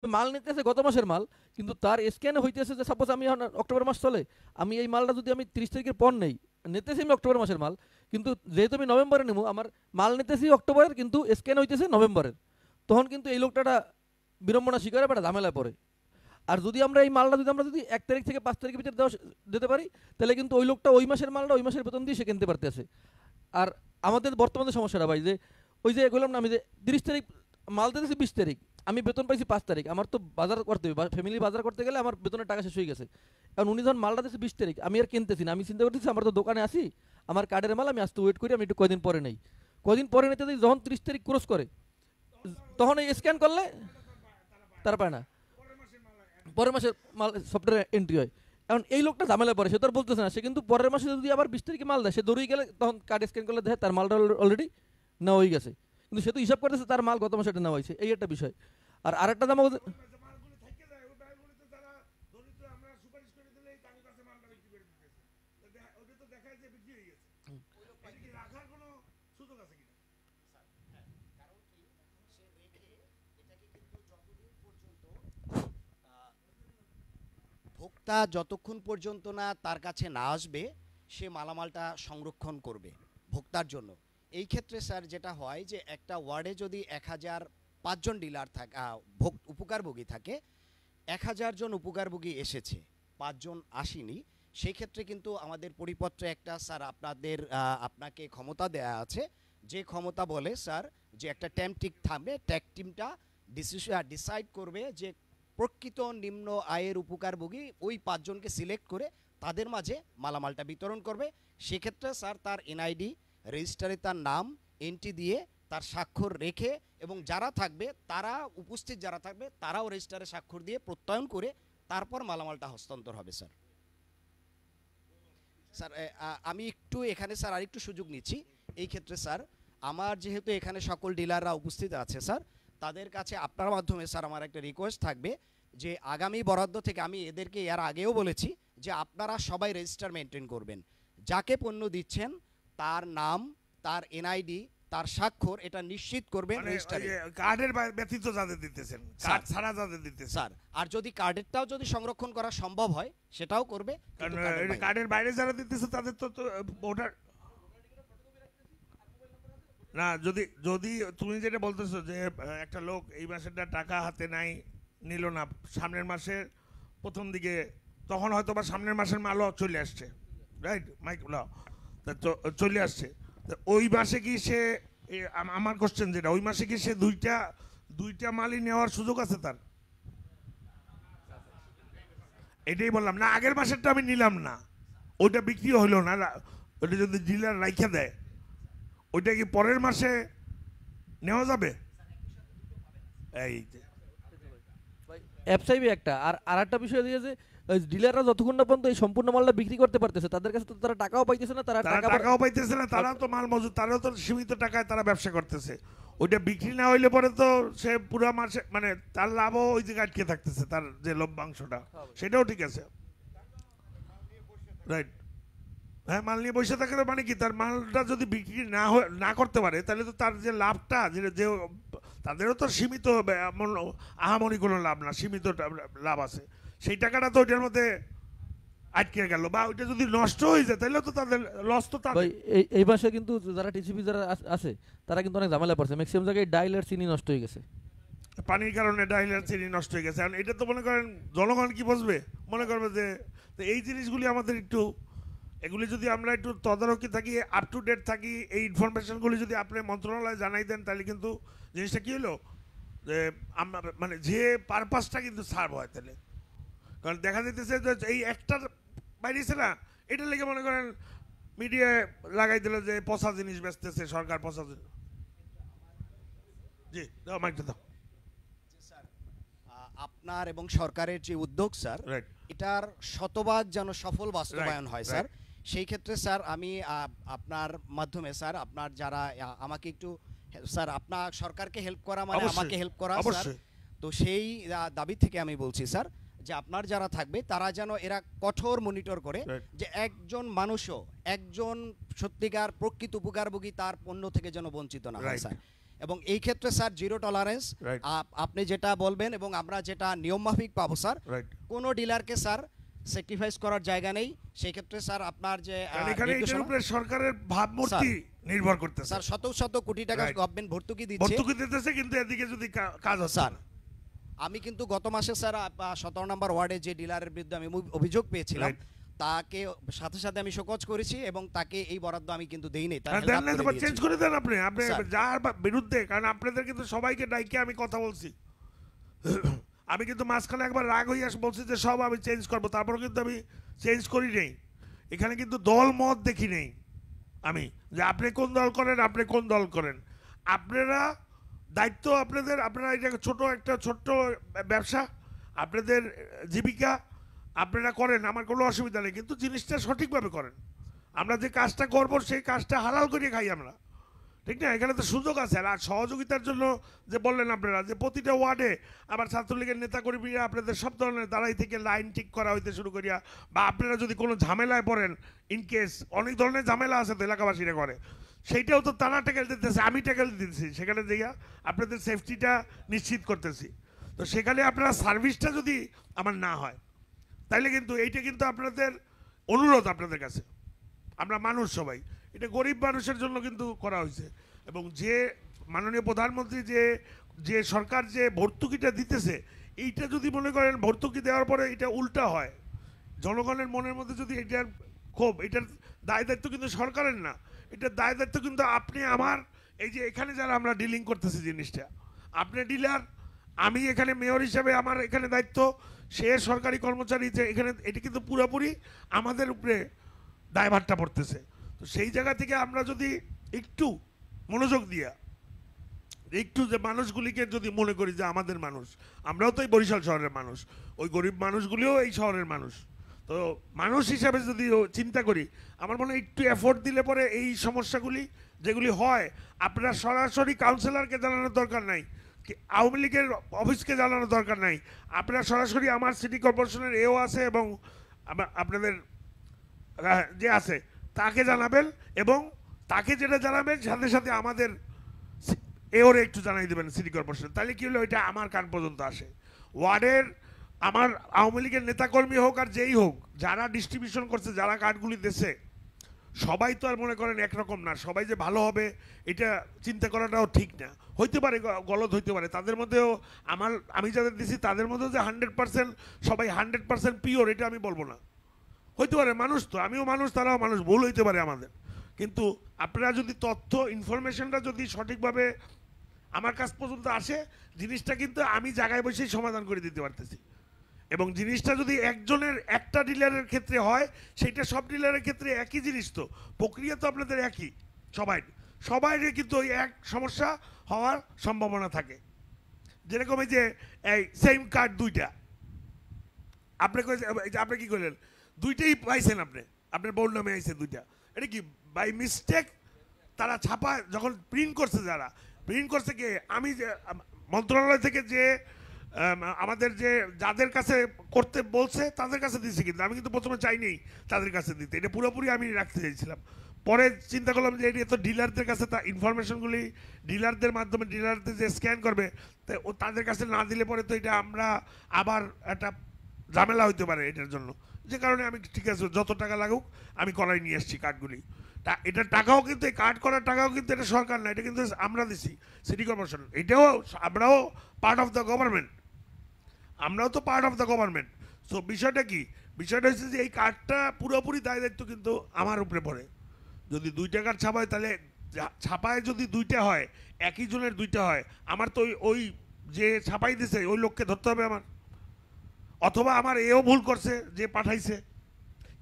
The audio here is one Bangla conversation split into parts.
মাল নিতেছে গত মাসের মাল, কিন্তু তার স্ক্যানে হইতেছে যে সাপোজ আমি এখন অক্টোবর মাস চলে, আমি এই মালটা যদি আমি 30 তারিখের পর নেই, নিতেছি আমি অক্টোবর মাসের মাল, কিন্তু যেহেতু আমি নভেম্বরে নেবো, আমার মাল নিতেছি অক্টোবরের কিন্তু স্ক্যান হইতেছে নভেম্বরের, তখন কিন্তু এই লোকটা বিড়ম্বনা শিকারে বা একটা ঝামেলায় পড়ে। আর যদি আমরা এই মালটা যদি আমরা যদি 1 তারিখ থেকে 5 তারিখের ভিতরে দিতে পারি, তাহলে কিন্তু ওই লোকটা ওই মাসের মালটা ওই মাসের বেতন দিয়ে সে কিনতে পারতেছে। আর আমাদের বর্তমানে সমস্যাটা ভাই যে ওই যে বললাম না আমি যে 30 তারিখ মাল দিতেছি, 20 তারিখ আমি বেতন পাইছি 5 তারিখ, আমার তো বাজার করতে হবে, ফ্যামিলি বাজার করতে গেলে আমার বেতনের টাকা শেষ হয়ে গেছে। কারণ উনি যখন মালটা দিচ্ছে 20 তারিখ, আমি আর কিনতেছি না, আমি চিন্তা করতেছি আমার তো দোকানে আসি, আমার কার্ডের মাল আমি আসতে ওয়েট করি, আমি একটু কয়দিন পরে নেই, কয়দিন পরে নিতে দিই, যখন 30 তারিখ ক্রস করে তখন এই স্ক্যান করলে তারা পায় না, পরের মাসে মাল সফটওয়্যারে এন্ট্রি হয়। এখন এই লোকটা ঝামেলা পড়ে, সে তো আর বলতেছে না, সে কিন্তু পরের মাসে যদি আবার 20 তারিখে মাল দেয়, সে দৌড়িয়ে গেলে তখন কার্ড স্ক্যান করলে দেখে তার মালটা অলরেডি নেওয়া হয়ে গেছে, কিন্তু সে তো হিসাব করতেছে তার মাল গত মাসে এটা নেওয়া হয়েছে, এই একটা বিষয়। আর আরেকটা দাম ভোক্তা যতক্ষণ পর্যন্ত না তার কাছে না আসবে সে মালামালটা সংরক্ষণ করবে ভোক্তার জন্য। এই ক্ষেত্রে স্যার যেটা হয় যে একটা ওয়ার্ডে যদি 1005 জন ডিলার থাকে, উপকারভোগী থাকে, 1000 জন উপকারভোগী এসেছে, 5 জন আসেনি, সেই ক্ষেত্রে কিন্তু আমাদের পরিপত্রে একটা স্যার আপনাকে ক্ষমতা দেয়া আছে, যে ক্ষমতা বলে স্যার যে একটা ট্যাম টিক থামবে, ট্যাগ টিমটা ডিসাইড করবে যে প্রকৃত নিম্ন আয়ের উপকারভোগী ওই 5 জনকে সিলেক্ট করে তাদের মাঝে মালামালটা বিতরণ করবে। সেক্ষেত্রে স্যার তার এনআইডি রেজিস্টারে তার নাম এন্ট্রি দিয়ে তার স্বাক্ষর রেখে, এবং যারা থাকবে তারা উপস্থিত যারা থাকবে তারাও রেজিস্টারে স্বাক্ষর দিয়ে প্রত্যয়ন করে তারপর মালামালটা হস্তান্তর হবে স্যার। স্যার আমি একটু এখানে স্যার আরেকটু সুযোগ নিচ্ছি এই ক্ষেত্রে স্যার, আমার যেহেতু এখানে সকল ডিলাররা উপস্থিত আছে স্যার, তাদের কাছে আপনার মাধ্যমে স্যার আমার একটা রিকোয়েস্ট থাকবে যে আগামী বরাদ্দ থেকে, আমি এদেরকে এর আগেও বলেছি যে আপনারা সবাই রেজিস্টার মেনটেন করবেন, যাকে পণ্য দিচ্ছেন তার নাম, তার এনআইডি, তার স্বাক্ষর এটা নিশ্চিত করবেন রেজিস্টারে। কার্ডের ব্যতীত যাদের দিতেছেন, কার্ড ছাড়া যাদের দিতেছেন স্যার, আর যদি কার্ডেরটাও যদি সংরক্ষণ করা সম্ভব হয় সেটাও করবে, কারণ কার্ডের বাইরে যারা দিতেছে তাদের তো ভোটার না। যদি যদি তুমি যেটা বলতেছো যে একটা লোক এই মাসেরটা টাকা হাতে নাই, নিল না, সামনের মাসের প্রথম দিকে, তখন হয়তো বা সামনের মাসের মালও চলে আসছে, রাইট মাইক চলে আসছে, ওই মাসে কি সে, আমার কোশ্চেন যেটা, ওই মাসে কি সে দুইটা মালই নেওয়ার সুযোগ আছে তার? এটাই বললাম না, আগের মাসেরটা আমি নিলাম না, ওইটা বিক্রিও হইলো না, ওইটা যদি ডিলার রাইখা দেয়, ওইটা কি পরের মাসে নেওয়া যাবে? এই অ্যাপ চাইবে একটা, আর আরেকটা বিষয় দিয়ে যে ডিলাররা যতক্ষণ না পর্যন্ত এই সম্পূর্ণ মালটা বিক্রি করতে পারতেছে, তাদের কাছে তো তারা টাকাও পাইতেছে না, তারা টাকাও পাইতেছে না, তারাও তো মাল মজুদ, তারাও তো সীমিত টাকায় তারা ব্যবসা করতেছে, ওইটা বিক্রি না হইলে পরে তো সে পুরো মাসে মানে তার লাভও ওই জায়গায় আটকে থাকতেছে, তার যে লভ্যাংশটা সেটাও ঠিক আছে, রাইট। হ্যাঁ, মাল নিয়ে বসে থাকলে মানে কি, তার মালটা যদি বিক্রি না করতে পারে, তাহলে তো তার যে লাভটা, যে তাদেরও তো সীমিত, আহামরি কোনো লাভ না, সীমিত লাভ আছে, সেই টাকাটা তো ওইটার মধ্যে আটকে গেল, বা ওইটা যদি নষ্ট হয়ে যায় তাহলে তো তাদের লস তো তাদের। এই মাসে কিন্তু যারা টিসিপি যারা আছে তারা কিন্তু অনেক ঝামেলা পড়ছে, ম্যাক্সিমাম জায়গায় ডাইল আর চিনি নষ্ট হয়ে গেছে, পানির কারণে ডাইল আর চিনি নষ্ট হয়ে গেছে। এটা তো মনে করেন জনগণ কি বুঝবে, মনে করবে যে এই জিনিসগুলি আমাদের একটু, এগুলি যদি আমরা একটু তদারকি থাকি, আপ টু ডেট থাকি, এই ইনফরমেশনগুলি যদি আপনি মন্ত্রণালয়ে জানাই দেন, তাহলে কিন্তু জিনিসটা কী হলো যে আমরা মানে যে পারপাসটা কিন্তু সার্ভ হয় তাহলে। কারণ দেখা যেতেছে যে এই একটার বাইরেছে না, এটা লেগে মনে করেন মিডিয়ায় লাগাই দিল যে পচা জিনিস বেচতেছে সরকার, পচা জিনিস। জি দাও, মাইকটা দাও। আপনার এবং সরকারের যে উদ্যোগ স্যার, রাইট, এটার শতভাগ যেন সফল বাস্তবায়ন হয় স্যার, সেই ক্ষেত্রে স্যার আমি আপনার মাধ্যমে স্যার, আপনার যারা আমাকে একটু স্যার, আপনার সরকারকে হেল্প করা মানে আমাকে হেল্প করা স্যার, তো সেই দাবি থেকে আমি বলছি স্যার যে আপনার যারা থাকবে তারা যেন এরা কঠোর মনিটর করে যে একজন মানুষও, একজন সত্যিকার প্রকৃত উপকারভোগী তার পণ্য থেকে যেন বঞ্চিত না হয় স্যার। এবং এই ক্ষেত্রে স্যার জিরো টলারেন্স, Right. আপনি যেটা বলবেন এবং আমরা যেটা নিয়মমাফিক পাবো স্যার, রাইট। কোনো ডিলারকে স্যার স্যাক্রিফাইস করার জায়গা নেই। সেই ক্ষেত্রে স্যার আপনার যে এখানে এটার নির্দেশনা- উপরে সরকারের ভাবমূর্তি নির্ভর করতেছে। স্যার শত শত কোটি টাকা Right. গভর্নমেন্ট ভর্তুকি দিচ্ছে ভর্তুকি দিতেছে, কিন্তু এদিকে যদি কাজ হচ্ছে স্যার। না। আমি কিন্তু গত মাসে স্যার 17 নম্বর ওয়ার্ডে যে ডিলারের বিরুদ্ধে আমি অভিযোগ পেয়েছিলাম, Right. তাকে সাথে সাথে আমি শোকজ করেছি এবং তাকে এই বরাদ্দ আমি কিন্তু দেই নাই, তার আর help দেন না করে তো চেঞ্জ দিয়েছি। করে দেন আপনি স্যার। যার বিরুদ্ধে, কারণ আপনাদের কিন্তু সবাইকে ডাইকে আমি কথা বলছি। আমি কিন্তু মাঝখানে একবার রাগ হয়ে বলছি যে সব আমি চেঞ্জ করবো, তারপর কিন্তু আমি চেঞ্জ করি নেই। এখানে কিন্তু দল মত দেখি নেই আমি, যে আপনি কোন দল করেন, আপনি কোন দল করেন। আপনারা দায়িত্ব আপনাদের, আপনারা এটা একটা ছোট্ট ব্যবসা, আপনাদের জীবিকা আপনারা করেন, আমার কোনো অসুবিধা নেই, কিন্তু জিনিসটা সঠিকভাবে করেন। আমরা যে কাজটা করব সেই কাজটা হালাল করে খাই আমরা, ঠিক না? এখানে তো সুযোগ আছে। আর সহযোগিতার জন্য যে বললেন আপনারা যে প্রতিটা ওয়ার্ডে আবার ছাত্রলীগের নেতাকর্মীরা আপনাদের সব ধরনের দাঁড়াই থেকে লাইন ঠিক করা হইতে শুরু করিয়া, বা আপনারা যদি কোনো ঝামেলায় পড়েন, ইন কেস অনেক ধরনের ঝামেলা আছে তো এলাকাবাসীরা করে, সেইটাও তো তারা ট্যাকেল দিতেছে, আমি ট্যাকেল দিতেছি, সেখানে যাইয়া আপনাদের সেফটিটা নিশ্চিত করতেছি। তো সেখানে আপনারা সার্ভিসটা যদি আমার না হয়, তাইলে কিন্তু এইটা কিন্তু আপনাদের অনুরোধ আপনাদের কাছে, আমরা মানুষ সবাই, এটা গরিব মানুষের জন্য কিন্তু করা হয়েছে। এবং যে মাননীয় প্রধানমন্ত্রী যে সরকার যে ভর্তুকিটা দিতেছে, এইটা যদি মনে করেন ভর্তুকি দেওয়ার পরে এটা উল্টা হয়, জনগণের মনের মধ্যে যদি এটার ক্ষোভ, এটার দায় দায়িত্ব কিন্তু সরকারের না, এটার দায় দায়িত্ব কিন্তু আপনি আমার, এই যে এখানে যারা আমরা ডিলিং করতেছি জিনিসটা, আপনি ডিলার, আমি এখানে মেয়র হিসেবে আমার এখানে দায়িত্ব, সে সরকারি কর্মচারী, যে এখানে এটা কিন্তু পুরোপুরি আমাদের উপরে দায়ভারটা পড়তেছে। তো সেই জায়গা থেকে আমরা যদি একটু মনোযোগ দিয়া, একটু যে মানুষগুলিকে যদি মনে করি যে আমাদের মানুষ, আমরাও তো এই বরিশাল শহরের মানুষ, ওই গরিব মানুষগুলিও এই শহরের মানুষ, তো মানুষ হিসাবে যদি চিন্তা করি, আমার মনে হয় একটু এফোর্ট দিলে পরে এই সমস্যাগুলি যেগুলি হয়, আপনারা সরাসরি কাউন্সিলরকে জানানোর দরকার নাই, আওয়ামী লীগের অফিসকে জানানোর দরকার নাই, আপনারা সরাসরি আমার সিটি কর্পোরেশনের এও আছে এবং আপনাদের যে আছে তাকে জানাবেন, এবং তাকে যেটা জানাবেন সাথে সাথে আমাদের এওরে একটু জানাই দেবেন সিটি কর্পোরেশন। তাহলে কি হলো, এটা আমার কান পর্যন্ত আসে। ওয়ার্ডের আমার আওয়ামী লীগের নেতাকর্মী হোক আর যেই হোক, যারা ডিস্ট্রিবিউশন করছে, যারা কার্ডগুলি দিচ্ছে, সবাই তো আর মনে করেন একরকম না, সবাই যে ভালো হবে এটা চিন্তা করাটাও ঠিক না, হইতে পারে গলত হইতে পারে, তাদের মধ্যেও আমি যাদের দিছি তাদের মধ্যেও যে 100% সবাই 100% পিওর এটা আমি বলবো না, হইতে পারে, মানুষ তো, আমিও মানুষ, তারাও মানুষ, ভুল হইতে পারে আমাদের। কিন্তু আপনারা যদি তথ্য ইনফরমেশনটা যদি সঠিকভাবে আমার কাছ পর্যন্ত আসে, জিনিসটা কিন্তু আমি জায়গায় বসেই সমাধান করে দিতে পারতেছি। এবং জিনিসটা যদি একজনের একটা ডিলারের ক্ষেত্রে হয়, সেটা সব ডিলারের ক্ষেত্রে একই জিনিস, তো প্রক্রিয়া তো আপনাদের একই, সবাই কিন্তু ওই এক সমস্যা হওয়ার সম্ভাবনা থাকে। যেরকম এই যে এই সেম কার্ড দুইটা, আপনি কি করলেন, দুইটাই পাইছেন, আপনার বোর্ড নামে আইছে দুইটা, এটা কি বাই মিস্টেক তারা ছাপা যখন প্রিন্ট করছে, যারা প্রিন্ট করছে কে, আমি যে মন্ত্রণালয় থেকে যে আমাদের যে যাদের কাছে করতে বলছে তাদের কাছে দিয়েছি, কিন্তু আমি কিন্তু প্রথমে চাইনি তাদের কাছে দিতে, এটা পুরোপুরি আমি রাখতে চাইছিলাম। পরে চিন্তা করলাম যে এটা তো ডিলারদের কাছে, তা ইনফরমেশনগুলি ডিলারদের মাধ্যমে, ডিলারদের যে স্ক্যান করবে, ও তাদের কাছে না দিলে পরে তো এটা আমরা আবার একটা ঝামেলা হইতে পারে এটার জন্য, যে কারণে আমি ঠিক আছে যত টাকা লাগুক আমি করাই নিয়ে এসেছি কার্ডগুলি। এটার টাকাও কিন্তু, এই কার্ড করার টাকাও কিন্তু এটা সরকার না, এটা কিন্তু আমরা দিছি সিটি কর্পোরেশন, এটাও আমরাও পার্ট অফ দ্য গভর্নমেন্ট, আমরাও তো part of the government. So বিষয়টা কি, বিষয়টা হচ্ছে যে এই কার্ডটা পুরোপুরি দায় দায়িত্ব কিন্তু আমার উপরে পড়ে। যদি 2 টাকার ছাপায়, তাহলে ছাপায় যদি 2টা হয়, একই জনের 2টা হয়, আমার তো ওই যে ছাপাই দিছে ওই লোককে ধরতে হবে আমার, অথবা আমার এও ভুল করছে যে পাঠাইছে,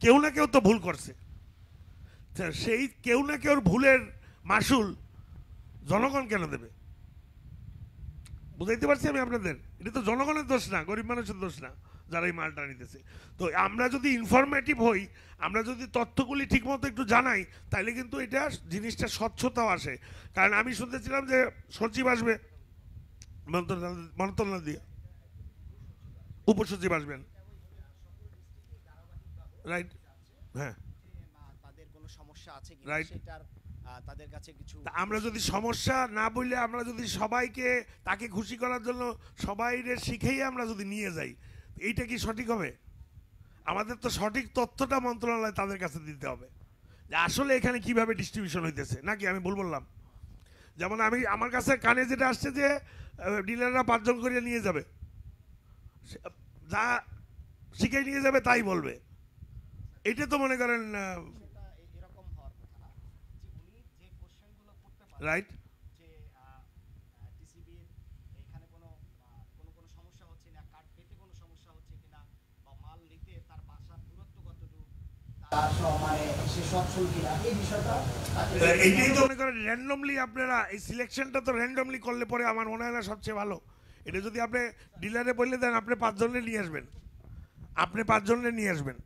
কেউ না কেউ তো ভুল করছে, সেই কেউ না কেউর ভুলের মাসুল জনগণ কেন দেবে? বুঝাইতে পারছি আমি আপনাদের? এটা তো জনগণের দোষ না, গরিব মানুষের দোষ না যারা এই মালটা নিতেছে। তো আমরা যদি ইনফরমেটিভ হই, আমরা যদি তথ্যগুলি ঠিকমতো একটু জানাই, তাহলে কিন্তু এটা জিনিসটা স্বচ্ছতাও আসে। কারণ আমি শুনতেছিলাম যে সচিব আসবে মন্ত্রণালয় দিয়ে, উপসচিব আসবেন, রাইট? হ্যাঁ, তাদের কোনো সমস্যা আছে কিনা Right. সেটার তাদের কাছে কিছু তা আমরা যদি সমস্যা না বললে, আমরা যদি সবাইকে তাকে খুশি করার জন্য সবাইরে শিখেই আমরা যদি নিয়ে যাই, এইটা কি সঠিক হবে? আমাদের তো সঠিক তথ্যটা মন্ত্রণালয় তাদের কাছে দিতে হবে যে আসলে এখানে কিভাবে ডিস্ট্রিবিউশন হইতেছে, নাকি আমি ভুল বললাম? যেমন আমার কাছে কানে যেটা আসছে যে ডিলাররা 5 জন করে নিয়ে যাবে, যা শিখে নিয়ে যাবে তাই বলবে। এটা তো মনে করেন এরকম হওয়ার কথা না, যে উনি যে কোশ্চেনগুলো করতে পারেন রাইট। যে টিসিবির এখানে কোনো কোনো সমস্যা হচ্ছে না, কার্ড পেতে কোনো সমস্যা হচ্ছে কিনা, বা মাল নিতে তার বাসার দূরত্ব কতটুকু, তার মানে সে সচ্ছল কিনা, এই বিষয়টা এইটাই তো মনে করেন র্যান্ডমলি আপনারা এই সিলেকশনটা তো র্যান্ডমলি করলে পরে আমার মনে হয় না সবচেয়ে ভালো। এটা যদি আপনি ডিলারে বললে দেন আপনি 5 জনের নিয়ে আসবেন, আপনি 5 জনের নিয়ে আসবেন,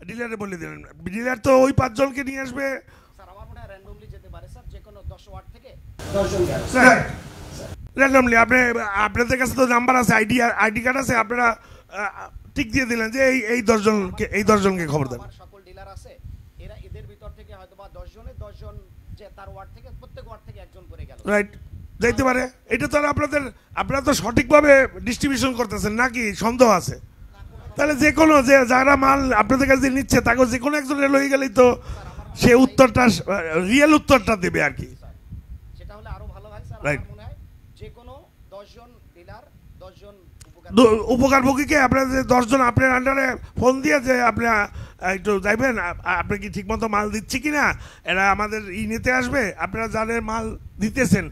ডিলারে বলে দিলেন, ডিলার তো ওই 5 জনকে নিয়ে আসবে। স্যার আমার মনে হয় র্যান্ডমলি যেতে পারে স্যার, যে কোনো 10 ওয়ার্ড থেকে 10 জন গেল র্যান্ডমলি। আপনাদের কাছে তো নাম্বার আছে, আইডি কার্ড আছে, আপনারা টিক দিয়ে দিলেন যে এই 10 জনকে খবর দেন। আমার সকল ডিলার আছে, এরা এদের ভিতর থেকে হয়তো বা 10 জনের 10 জন, যে তার ওয়ার্ড থেকে প্রত্যেক ওয়ার্ড থেকে একজন করে গেল, রাইট, যাইতে পারে। এটা তো আর আপনারা তো সঠিকভাবে ডিস্ট্রিবিউশন করতেছেন নাকি সন্দেহ আছে? তাহলে যে কোনো যারা মাল আপনাদের কাছে নিচ্ছে তাকে যে কোনো একজনের লয়ে গেলেই তো সে উত্তরটা, রিয়েল উত্তরটা দেবে আর কি। সেটা হলে আরো ভালো হয় স্যার। Right. আমার মনে হয় যে কোনো 10 জন ডিলার 10 জন উপকারভোগীকে আপনারা যে 10 জন আপনার আন্ডারে ফোন দিয়ে যে আপনারা একটু যাইবেন, আপনি কি ঠিকমতো মাল দিচ্ছি কিনা, এরা আমাদের নিতে আসবে, আপনারা যাদের মাল দিতেছেন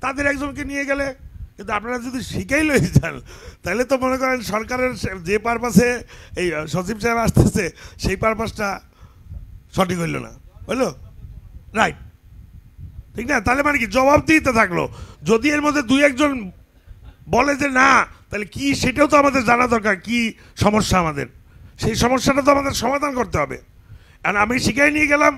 তাদের একজনকে নিয়ে গেলে। কিন্তু আপনারা যদি শিখেই লয়ে যান তাহলে তো মনে করেন সরকারের যে পারপাসে এই সচিব সাহেব আসতেছে সেই পারপাসটা সঠিক হইল না, বুঝলো? রাইট, ঠিক না? তাহলে মানে কি জবাব দিতে থাকলো। যদি এর মধ্যে 2-1 জন বলে যে না, তাহলে কি সেটাও তো আমাদের জানা দরকার, কি সমস্যা আমাদের, সেই সমস্যাটা তো আমাদের সমাধান করতে হবে। আর আমি শিখাই নিয়ে গেলাম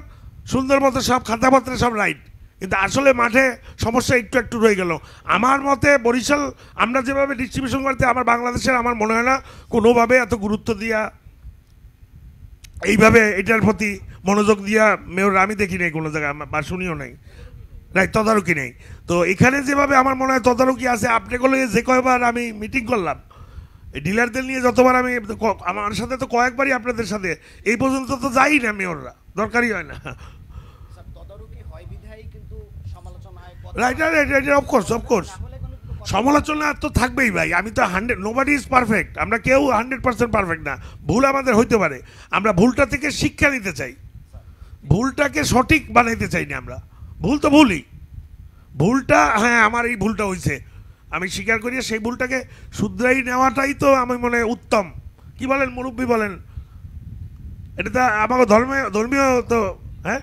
সুন্দর মতো সব খাতাপত্রে সব রাইট, কিন্তু আসলে মাঠে সমস্যা একটু রয়ে গেল। আমার মতে বরিশাল আমরা যেভাবে ডিস্ট্রিবিউশন করতে, আমার বাংলাদেশের আমার মনে হয় না কোনোভাবে এত গুরুত্ব দিয়া এইভাবে এটার প্রতি মনোযোগ দিয়া মেয়র আমি দেখি নাই কোনো জায়গায়, বা শুনিও নাই, রাইট, তদারকি নেই। তো এখানে যেভাবে আমার মনে হয় তদারকি আছে, আপনি বলে যে কয়বার আমি মিটিং করলাম এই ডিলারদের নিয়ে, যতবার আমি আমার সাথে তো কয়েকবারই আপনাদের সাথে, এই পর্যন্ত তো যাই না মেয়ররা, দরকারই হয় না। স্যার তদারকি হয় বিধায় কিন্তু সমালোচনা হয়, রাইট রাইট, অফকোর্স সমালোচনা তো থাকবেই ভাই। আমি তো 100, নোবডি ইজ পারফেক্ট, আমরা কেউ 100% পারফেক্ট না, ভুল আমাদের হইতে পারে। আমরা ভুলটা থেকে শিক্ষা নিতে চাই, ভুলটাকে সঠিক বানাইতে চাই না। আমরা ভুল তো ভুলই, ভুলটা হ্যাঁ আমার এই ভুলটা হয়েছে আমি স্বীকার করি, সেই ভুলটাকে শুধরাই নেওয়াটাই তো আমি মনে হয় উত্তম। কি বলেন মুরব্বী, বলেন? এটা তো আমাকে ধর্মীয় তো, হ্যাঁ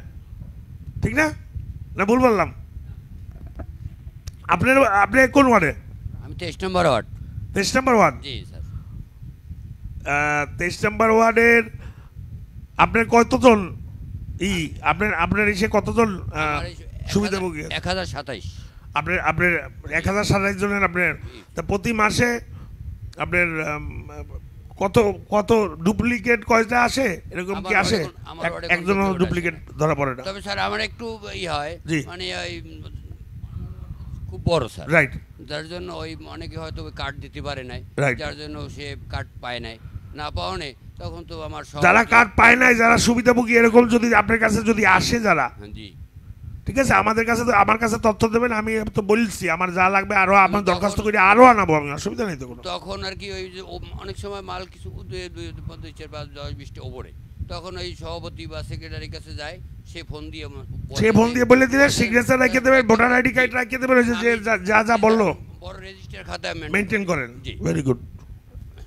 ঠিক না? না ভুল বললাম? আপনি কোন ওয়ার্ডে? আমি 23 নম্বর ওয়ার্ড। 23 নম্বর ওয়ার্ড। জি স্যার। 23 নম্বর ওয়ার্ডের আপনার কতজন আপনার এসে কতজন সুবিধাভোগী? 1027। আপনার 1027 জনের আপনার, তা প্রতি মাসে আপনার কত ডুপ্লিকেট কয়টা আসে, এরকম কি আসে? একজনও ডুপ্লিকেট ধরা পড়ে না? তবে স্যার আমার একটু হয়, মানে ওই খুব বড় স্যার, রাইট, যার জন্য ওই অনেকে হয়তো কার্ড দিতে পারে নাই, যার জন্য সে কার্ড পায় নাই, না পাওয়া নেই, তখন তো আমার যারা কার্ড পায় নাই, যারা সুবিধাভোগী এরকম যদি আপনার কাছে যদি আসে যারা, জি ঠিক আছে, আমাদের কাছে তো আমার কাছে তথ্য দেবেন, আমি তো বলছি আমার যা লাগবে আরো আমার দরখাস্ত করে আরো আনাবো আমি, অসুবিধা নেই তো কোনো। তখন আর কি ওই যে অনেক সময় মাল কিছু 2-4-5-10-20 ওপরে, তখন ওই সভাপতি বা সেক্রেটারির কাছে যায়, সে ফোন দিয়ে বলে দিলে সিগনেচার রেখে দেবে, ভোটার আইডি কার্ড রেখে দেবে, যে যা বললো বড় রেজিস্টার খাতায় মেইনটেইন করেন। ভেরি গুড,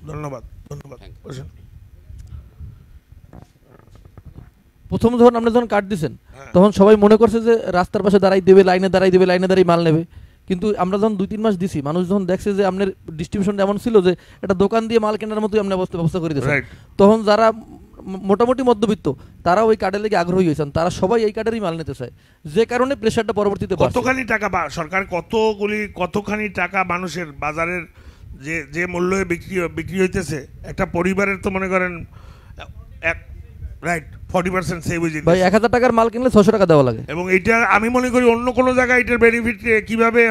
ধন্যবাদ। প্রথম যখন কার্ড দিচ্ছেন তখন সবাই মনে করছে যে রাস্তার পাশে দাঁড়াই দেবে, লাইনে দাঁড়াই মাল নেবে। কিন্তু আমরা যখন 2-3 মাস দিছি, মানুষ যখন দেখছে যে আপনার ডিস্ট্রিবিউশন এমন ছিল যে একটা দোকান দিয়ে মাল কেনার মতোই আপনি ব্যবস্থা করে দিয়েছেন, তখন যারা মোটামুটি মধ্যবিত্ত তারা ওই কার্ডের লেগে আগ্রহী হয়েছেন, তারা সবাই এই কার্ডেরই মাল নিতে চায়, যে কারণে প্রেশারটা পরবর্তীতে কতখানি টাকা সরকার কতখানি টাকা মানুষের বাজারের যে মূল্যে বিক্রি হইতেছে, একটা পরিবারের তো মনে করেন রাইট 40% সেভ হয়ে ভাই যেতেছে 1000 টাকার মাল কিনলে 600 টাকা দেওয়া লাগে। এবং এটা আমি মনে করি অন্য কোনো জায়গায় এটার বেনিফিট কিভাবে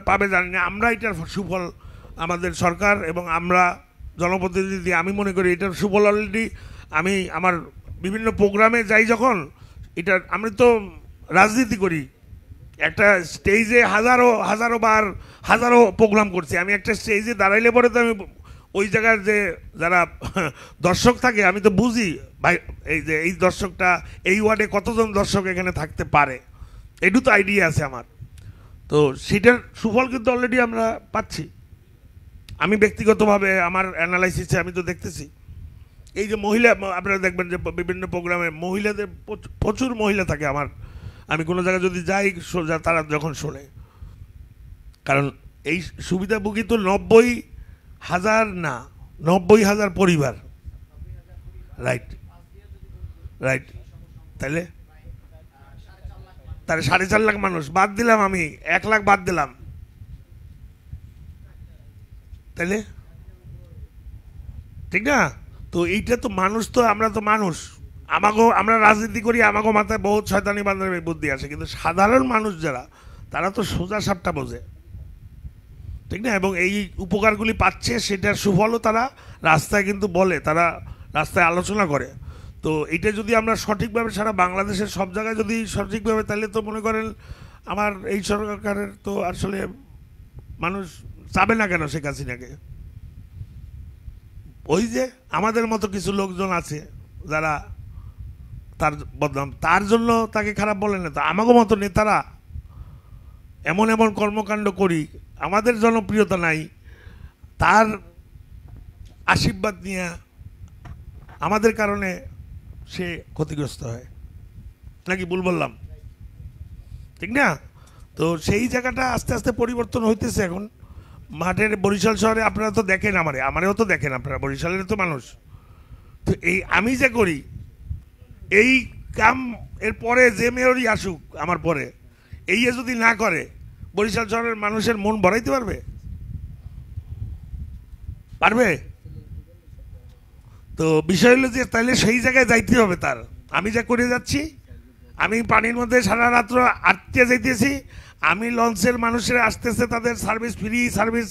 পাবে জানি না, আমরা এটার সুফল আমাদের সরকার এবং আমরা জনপ্রতিনিধি, আমি মনে করি এটার সুফল অলরেডি আমি আমার বিভিন্ন প্রোগ্রামে যাই যখন, এটা আমি তো রাজনীতি করি, একটা স্টেজে হাজারো বার হাজারো প্রোগ্রাম করছি, আমি একটা স্টেজে দাঁড়াইলে পরে তো আমি ওই জায়গার যে যারা দর্শক থাকে আমি তো বুঝি ভাই এই যে এই দর্শকটা এই ওয়ার্ডে কতজন দর্শক এখানে থাকতে পারে, এটু তো আইডিয়া আছে আমার। তো সেটার সুফল কিন্তু অলরেডি আমরা পাচ্ছি। আমি ব্যক্তিগতভাবে আমার অ্যানালাইসিসে আমি তো দেখতেছি এই যে মহিলা, আপনারা দেখবেন যে বিভিন্ন প্রোগ্রামে মহিলাদের প্রচুর মহিলা থাকে আমার, আমি কোনো জায়গায় যদি যাই সোজা তারা যখন শোনে, কারণ এই সুবিধাভোগী তো 90,000 না 90,000 পরিবার, রাইট রাইট, তাহলে 4.5 লাখ মানুষ বাদ দিলাম, আমি 1 লাখ বাদ দিলাম, তাইলে ঠিক না? তো এইটা তো মানুষ, তো আমরা তো মানুষ, আমরা রাজনীতি করি, আমাকেও মাথায় বহুত শয়তানি বান্ধবী বুদ্ধি আসে, কিন্তু সাধারণ মানুষ যারা তারা তো সোজা সাপটা বোঝে, ঠিক না? এবং এই উপকারগুলি পাচ্ছে সেটার সুফলও তারা রাস্তায় কিন্তু বলে, তারা রাস্তায় আলোচনা করে। তো এটা যদি আমরা সঠিকভাবে সারা বাংলাদেশের সব জায়গায় যদি সঠিকভাবে, তাহলে তো মনে করেন আমার এই সরকারের তো আসলে মানুষ চাবে না কেন শেখ হাসিনাকে? ওই যে আমাদের মতো কিছু লোকজন আছে যারা তার বদনাম, তার জন্য তাকে খারাপ বলে না, তো আমাকে মতো নেতারা এমন এমন কর্মকাণ্ড করি, আমাদের জনপ্রিয়তা নাই, তার আশীর্বাদ নিয়ে আমাদের কারণে সে ক্ষতিগ্রস্ত হয়, নাকি ভুল বললাম? ঠিক না? তো সেই জায়গাটা আস্তে আস্তে পরিবর্তন হইতেছে এখন মাঠের। বরিশাল শহরে আপনারা তো দেখেন, আমারেও তো দেখেন, আপনারা বরিশালের তো মানুষ। তো এই আমি যে করি এই কাম, এর পরে যে মেয়রই আসুক আমার পরে, এই যদি না করে বরিশাল শহরের মানুষের মন ভরাইতে পারবে? পারবে? তো বিষয় হলো যে তাহলে সেই জায়গায় যাইতে হবে তার। আমি যা করে যাচ্ছি, আমি পানির মধ্যে সারা রাত্র আটকে যাইতেছি, আমি লঞ্চের মানুষের আসতেছে তাদের সার্ভিস, ফ্রি সার্ভিস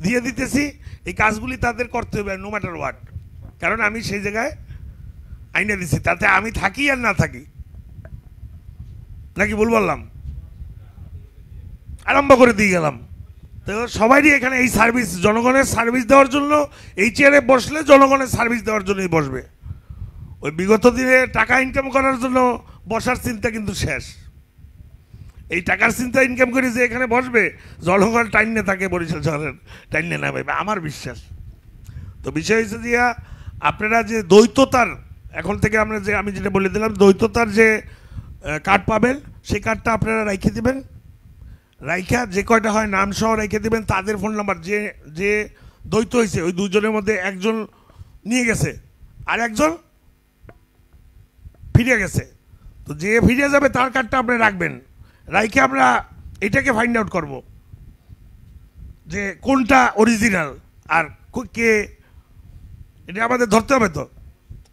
দিয়ে দিতেছি, এই কাজগুলি তাদের করতে হবে নো ম্যাটার হোয়াট, কারণ আমি সেই জায়গায় আইনে দিছি, তাতে আমি থাকি আর না থাকি, নাকি ভুল বললাম? আরম্ভ করে দিয়ে গেলাম। তো সবাইই এখানে এই সার্ভিস, জনগণের সার্ভিস দেওয়ার জন্য, এই চেয়ারে বসলে জনগণের সার্ভিস দেওয়ার জন্যই বসবে। ওই বিগত দিনে টাকা ইনকাম করার জন্য বসার চিন্তা কিন্তু শেষ। এই টাকার চিন্তা ইনকাম করে যে এখানে বসবে, জনগণ টাইনে থাকে বরিশাল শহরের, টাইনে না পাইবে আমার বিশ্বাস। তো বিষয় হচ্ছে যে আপনারা যে দ্বৈততার, এখন থেকে আমরা যে আমি যেটা বলে দিলাম, দ্বৈততার যে কার্ড পাবেন সেই কার্ডটা আপনারা রেখে দিবেন, রাইখা যে কয়টা হয় নাম সহ রেখে দিবেন, তাদের ফোন নাম্বার, যে যে দ্বৈত হয়েছে ওই দুজনের মধ্যে একজন নিয়ে গেছে আর একজন ফিরে গেছে, তো যে ফিরে যাবে তার কার্ডটা আপনি রাখবেন, রাইখে আমরা এটাকে ফাইন্ড আউট করব যে কোনটা অরিজিনাল আর কে, এটা আমাদের ধরতে হবে। তো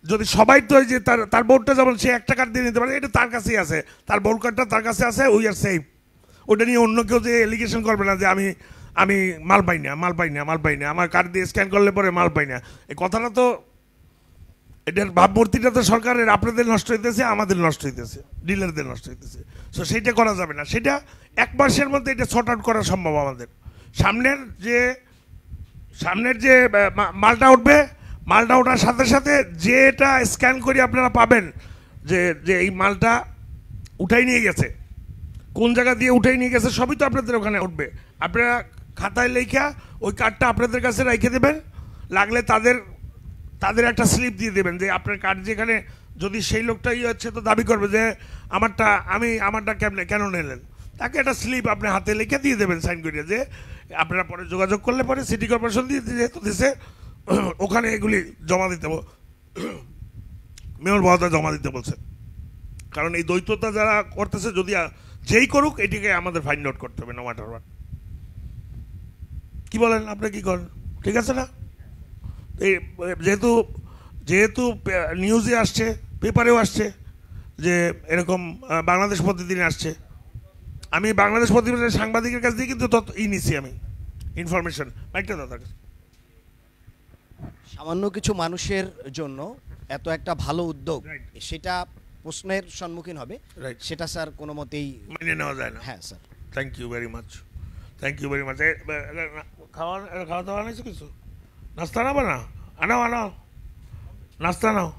যদি সবাই তো যে তার বোর্ডটা যেমন সে একটা কার্ড দিয়ে নিতে পারে, এটা তার কাছেই আছে, তার বোর্ড কার্ডটা তার কাছে আছে, উই আর সেফ। ওটা নিয়ে অন্য কেউ যে এলিগেশন করবে না যে আমি মাল পাই না, আমার কার্ড দিয়ে স্ক্যান করলে পরে মাল পাই না, এই কথাটা তো, এটার ভাবমূর্তিটা তো সরকারের, আপনাদের নষ্ট হইতেছে, আমাদের নষ্ট হইতেছে, ডিলারদের নষ্ট হইতেছে। সো সেইটা করা যাবে না, সেটা 1 মাসের মধ্যে এটা শর্ট আউট করা সম্ভব আমাদের। সামনের যে মালটা উঠবে, মালটা ওঠার সাথে সাথে যে এটা স্ক্যান করে আপনারা পাবেন যে এই মালটা উঠাই নিয়ে গেছে, কোন জায়গা দিয়ে উঠাই নিয়ে গেছে, সবই তো আপনাদের ওখানে উঠবে। আপনারা খাতায় লেখা ওই কার্ডটা আপনাদের কাছে রেখে দেবেন, লাগলে তাদের একটা স্লিপ দিয়ে দেবেন যে আপনার কার্ড যেখানে, যদি সেই লোকটা হচ্ছে তো দাবি করবে যে আমারটা কেন নিলেন, তাকে একটা স্লিপ আপনি হাতে লিখে দিয়ে দেবেন সাইন করিয়ে, যে আপনারা পরে যোগাযোগ করলে পরে সিটি কর্পোরেশন দিয়ে যেহেতু দিছে ওখানে এগুলি জমা দিতে, মেয়র মহোদয় জমা দিতে বলছে। কারণ এই দ্বৈততা যারা করতেছে, যদি যেই করুক এটিকে আমাদের ফাইন্ড আউট করতে হবে নো ম্যাটার হোয়াট। কি বলেন আপনি, কি করেন? ঠিক আছে না? এই যেহেতু নিউজে আসছে, পেপারেও আসছে যে এরকম বাংলাদেশ প্রতিদিনে আসছে। আমি বাংলাদেশ প্রতিদিনের সাংবাদিকের কাছ দিয়ে কিন্তু নিছি আমি ইনফরমেশন। মাইকটা দাও তার কাছে। সামান্য কিছু মানুষের জন্য এত একটা ভালো উদ্যোগ, Right. সেটা প্রশ্নের সম্মুখীন হবে, Right. সেটা স্যার কোনো মতেই মেনে নেওয়া যায় না। হ্যাঁ sir. Thank you very much, thank you very much. খাওয়া খাওয়া দাওয়া নিয়েছো কিছু? নাস্তা নাও না? আনাও আনাও, নাস্তা নাও।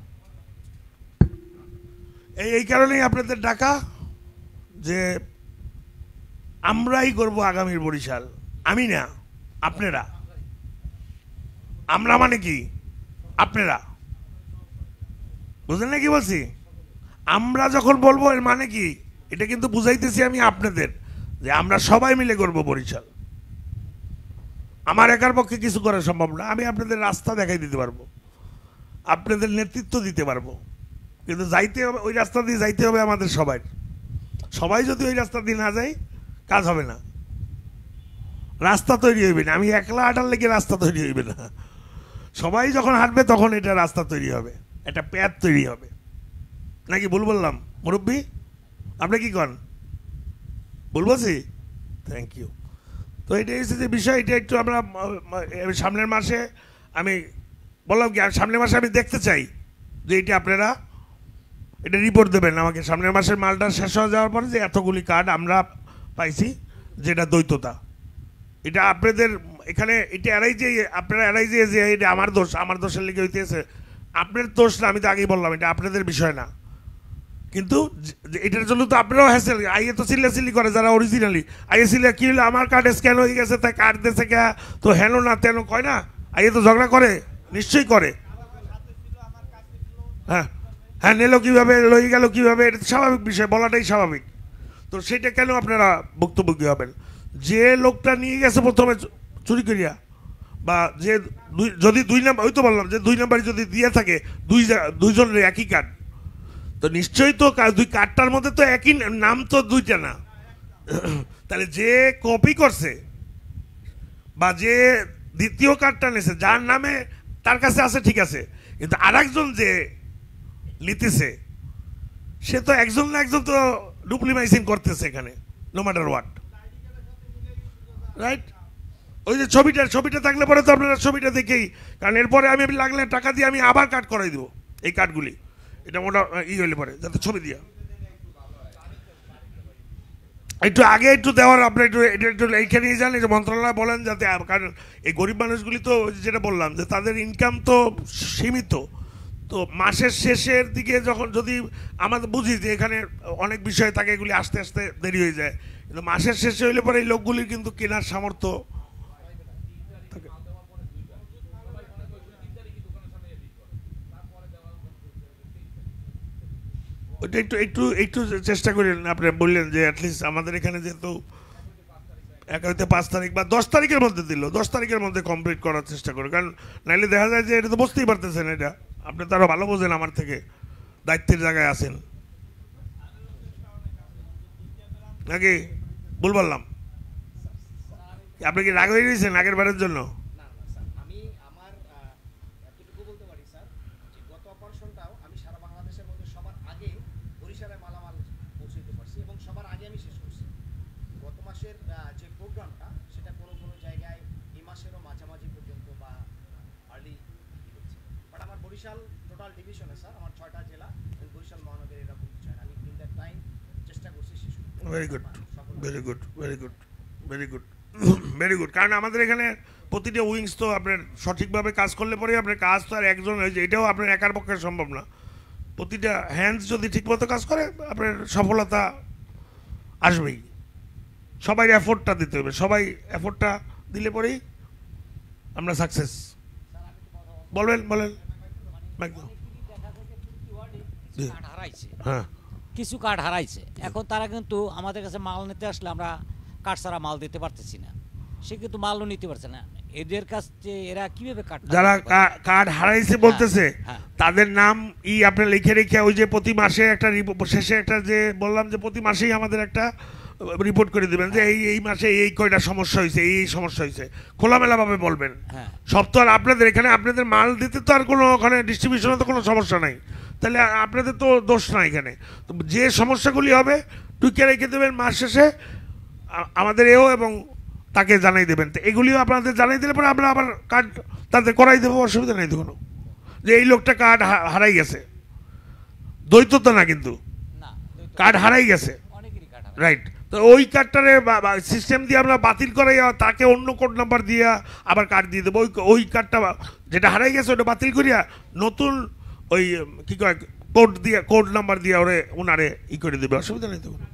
এই কারণেই আপনাদের ডাকা যে আমরাই করব আগামীর বরিশাল, আমি না, আপনারা। আমরা মানে কি? আপনারা বুঝলেন না কি বলছি? আমরা যখন বলবো এর মানে কি, এটা কিন্তু বুঝাইতেছি আমি আপনাদের যে আমরা সবাই মিলে করব বরিশাল। আমার একার পক্ষে কিছু করা সম্ভব না। আমি আপনাদের রাস্তা দেখাই দিতে পারবো, আপনাদের নেতৃত্ব দিতে পারবো, কিন্তু যাইতে হবে ওই রাস্তা দিয়ে, যাইতে হবে আমাদের সবাই। সবাই যদি ওই রাস্তা দিয়ে না যায় কাজ হবে না, রাস্তা তৈরি হইবে না। আমি একলা হাঁটার লেগে রাস্তা তৈরি হইবে না। সবাই যখন হাঁটবে তখন এটা রাস্তা তৈরি হবে, একটা প্যাথ তৈরি হবে। নাকি ভুল বললাম মুরব্বী? আপনি কি করেন? ভুল বলছি? Thank you. তো এটাই হচ্ছে যে বিষয়। এটা একটু আমরা সামনের মাসে, আমি বললাম কি সামনের মাসে আমি দেখতে চাই যে এটা আপনারা এটা রিপোর্ট দেবেন আমাকে সামনের মাসের মালটা শেষ হয়ে যাওয়ার পরে, যে এতগুলি কার্ড আমরা পাইছি যেটা দ্বৈততা। এটা আপনাদের এখানে এটা এড়াই যে আপনারা এড়াই যে এটা আমার দোষ, আমার দোষের লেগে হইতেছে। আপনার দোষ না, আমি তো আগেই বললাম এটা আপনাদের বিষয় না। কিন্তু এটার জন্য তো আপনারাও হ্যাসেল, আইয়ে তো চিল্লাচিল্লি করে যারা অরিজিনালি। আইয়ে চিল্লা কি হলো, আমার কার্ড স্ক্যান হয়ে গেছে তাই কার্ড দিয়েছে কে, তো হেন না তেন কয় না, আইয়ে তো ঝগড়া করে, নিশ্চয়ই করে। হ্যাঁ হ্যাঁ, নিল কীভাবে, লই গেল কীভাবে, এটা তো স্বাভাবিক বিষয়, বলাটাই স্বাভাবিক। তো সেটা কেন আপনারা ভুক্তভোগী হবেন? যে লোকটা নিয়ে গেছে প্রথমে চুরি করিয়া, বা যে যদি 2 নাম্বার, ওই তো বললাম যে 2 নাম্বার যদি দিয়ে থাকে দুইজনের একই কার্ড, তো নিশ্চয়ই তো দুই কার্ডটার মধ্যে তো একই নাম, তো দুইটা না। তাহলে যে কপি করছে বা যে দ্বিতীয় কার্ডটা নিয়েছে, যার নামে তার কাছে আছে ঠিক আছে, কিন্তু আরেকজন যে নিতেছে সে তো একজন না একজন তো ডুপ্লিমাইসিং করতেছে এখানে, নো ম্যাটার হোয়াট, রাইট? ওই যে ছবিটা থাকলে পরে তো আপনারা ছবিটা দেখেই, কারণ এরপরে আমি লাগলে টাকা দিয়ে আমি আবার কার্ড করাই দেবো এই কার্ডগুলি। এটা মোটা হইলে পরে যাতে ছবি দিয়া একটু আগে একটু দেওয়ার, আপনার একটু এটা একটু এইখানে নিয়ে যান, এটা মন্ত্রণালয় বলেন যাতে, কারণ এই গরিব মানুষগুলি তো যেটা বললাম যে তাদের ইনকাম তো সীমিত। তো মাসের শেষের দিকে যখন যদি আমাদের বুঝি যে এখানে অনেক বিষয় থাকে, এগুলি আস্তে আস্তে দেরি হয়ে যায়, কিন্তু মাসের শেষে হইলে পরে এই লোকগুলির কিন্তু কেনার সামর্থ্য থাকে। ওইটা একটু একটু একটু চেষ্টা করেন। আপনি বললেন যে অ্যাটলিস্ট আমাদের এখানে যেহেতু 5 তারিখ বা 10 তারিখের মধ্যে দিল, 10 তারিখের মধ্যে কমপ্লিট করার চেষ্টা করে, কারণ নাইলে দেখা যায় যে এটা তো বুঝতেই পারতেছেন, এটা আপনি তো আরও ভালো বোঝেন আমার থেকে, দায়িত্বের জায়গায় আছেন নাকি? ভুল বললাম? আপনি কি রাগ হয়ে গেছেন আগের বারের জন্য? আমি আমার এতটুকু বলতে পারি স্যার, যে গত অপারেশনটাও আমি সারা বাংলাদেশের মধ্যে সবার আগে বরিশালে মালামাল পৌঁছে দিতে পারছি এবং সবার আগে আমি শেষ করছি। গত মাসের যে প্রোগ্রামটা সেটা কোনো কোনো জায়গায় এই মাসেরও মাঝামাঝি পর্যন্ত বা আর্লি হচ্ছে, বাট আমার বরিশাল টোটাল ডিভিশনে স্যার আমার 6টা জেলা এবং বরিশাল মহানগরে এরকম কিছু হয় না। আমি ইন দ্যাট টাইম চেষ্টা করছি শেষ করতে। Very good, very good, very good, very good, very good. কারণ আমাদের এখানে প্রতিটা উইংস তো আপনার সঠিকভাবে কাজ করলে পরে আপনার কাজ তো আর একজন হয়েছে, এটাও আপনার একার পক্ষে সম্ভব না। প্রতিটা হ্যান্ডস যদি ঠিকমতো কাজ করে আপনার সফলতা আসবেই। সবাই এফোর্টটা দিতে হবে, সবাই এফোর্টটা দিলে পরেই আমরা সাকসেস। বলবেন বলেন। হ্যাঁ, কিছু কার্ড হারাইছে, এখন তারা কিন্তু আমাদের কাছে মাল নিতে আসলে আমরা কার্ড ছাড়া মাল দিতে পারতেছি না, সে কিন্তু মালও নিতে পারছে না। এদের কাছে এরা কিভাবে কার্ড, যারা কার্ড হারাইছে বলতেছে তাদের নাম আপনি লিখে রেখে ওই যে প্রতি মাসে একটা শেষে একটা যে বললাম যে প্রতি মাসেই আমাদের একটা রিপোর্ট করে দেবেন যে এই মাসে এই কয়টা সমস্যা হয়েছে, এই সমস্যা হয়েছে, খোলামেলাভাবে বলবেন। সব তো আর আপনাদের এখানে আপনাদের মাল দিতে তো আর কোনো ওখানে ডিস্ট্রিবিউশনে তো কোনো সমস্যা নাই, তাহলে আপনাদের তো দোষ না এখানে। তো যে সমস্যাগুলি হবে টুইকে রেখে দেবেন, মাস শেষে আমাদের এও এবং তাকে জানাই দেবেন। তো এগুলিও আপনাদের জানাই দিলে পরে আমরা আবার কার্ড তাদের করাই দেবো, অসুবিধা নেই তো কোনো, যে এই লোকটা কার্ড হারাই গেছে, দ্বৈততা না কিন্তু না কার্ড হারাই গেছে, অনেকেরই কাটা রাইট। তো ওই কার্ডটারে সিস্টেম দিয়ে আমরা বাতিল করাই তাকে অন্য কোড নাম্বার দিয়ে আবার কার্ড দিয়ে দেবো। ওই কার্ডটা যেটা হারাই গেছে ওটা বাতিল করিয়া নতুন ওই কী কয় কোড নাম্বার দিয়ে ওনারে ই করে দেবে, অসুবিধা নেই তো কোনো।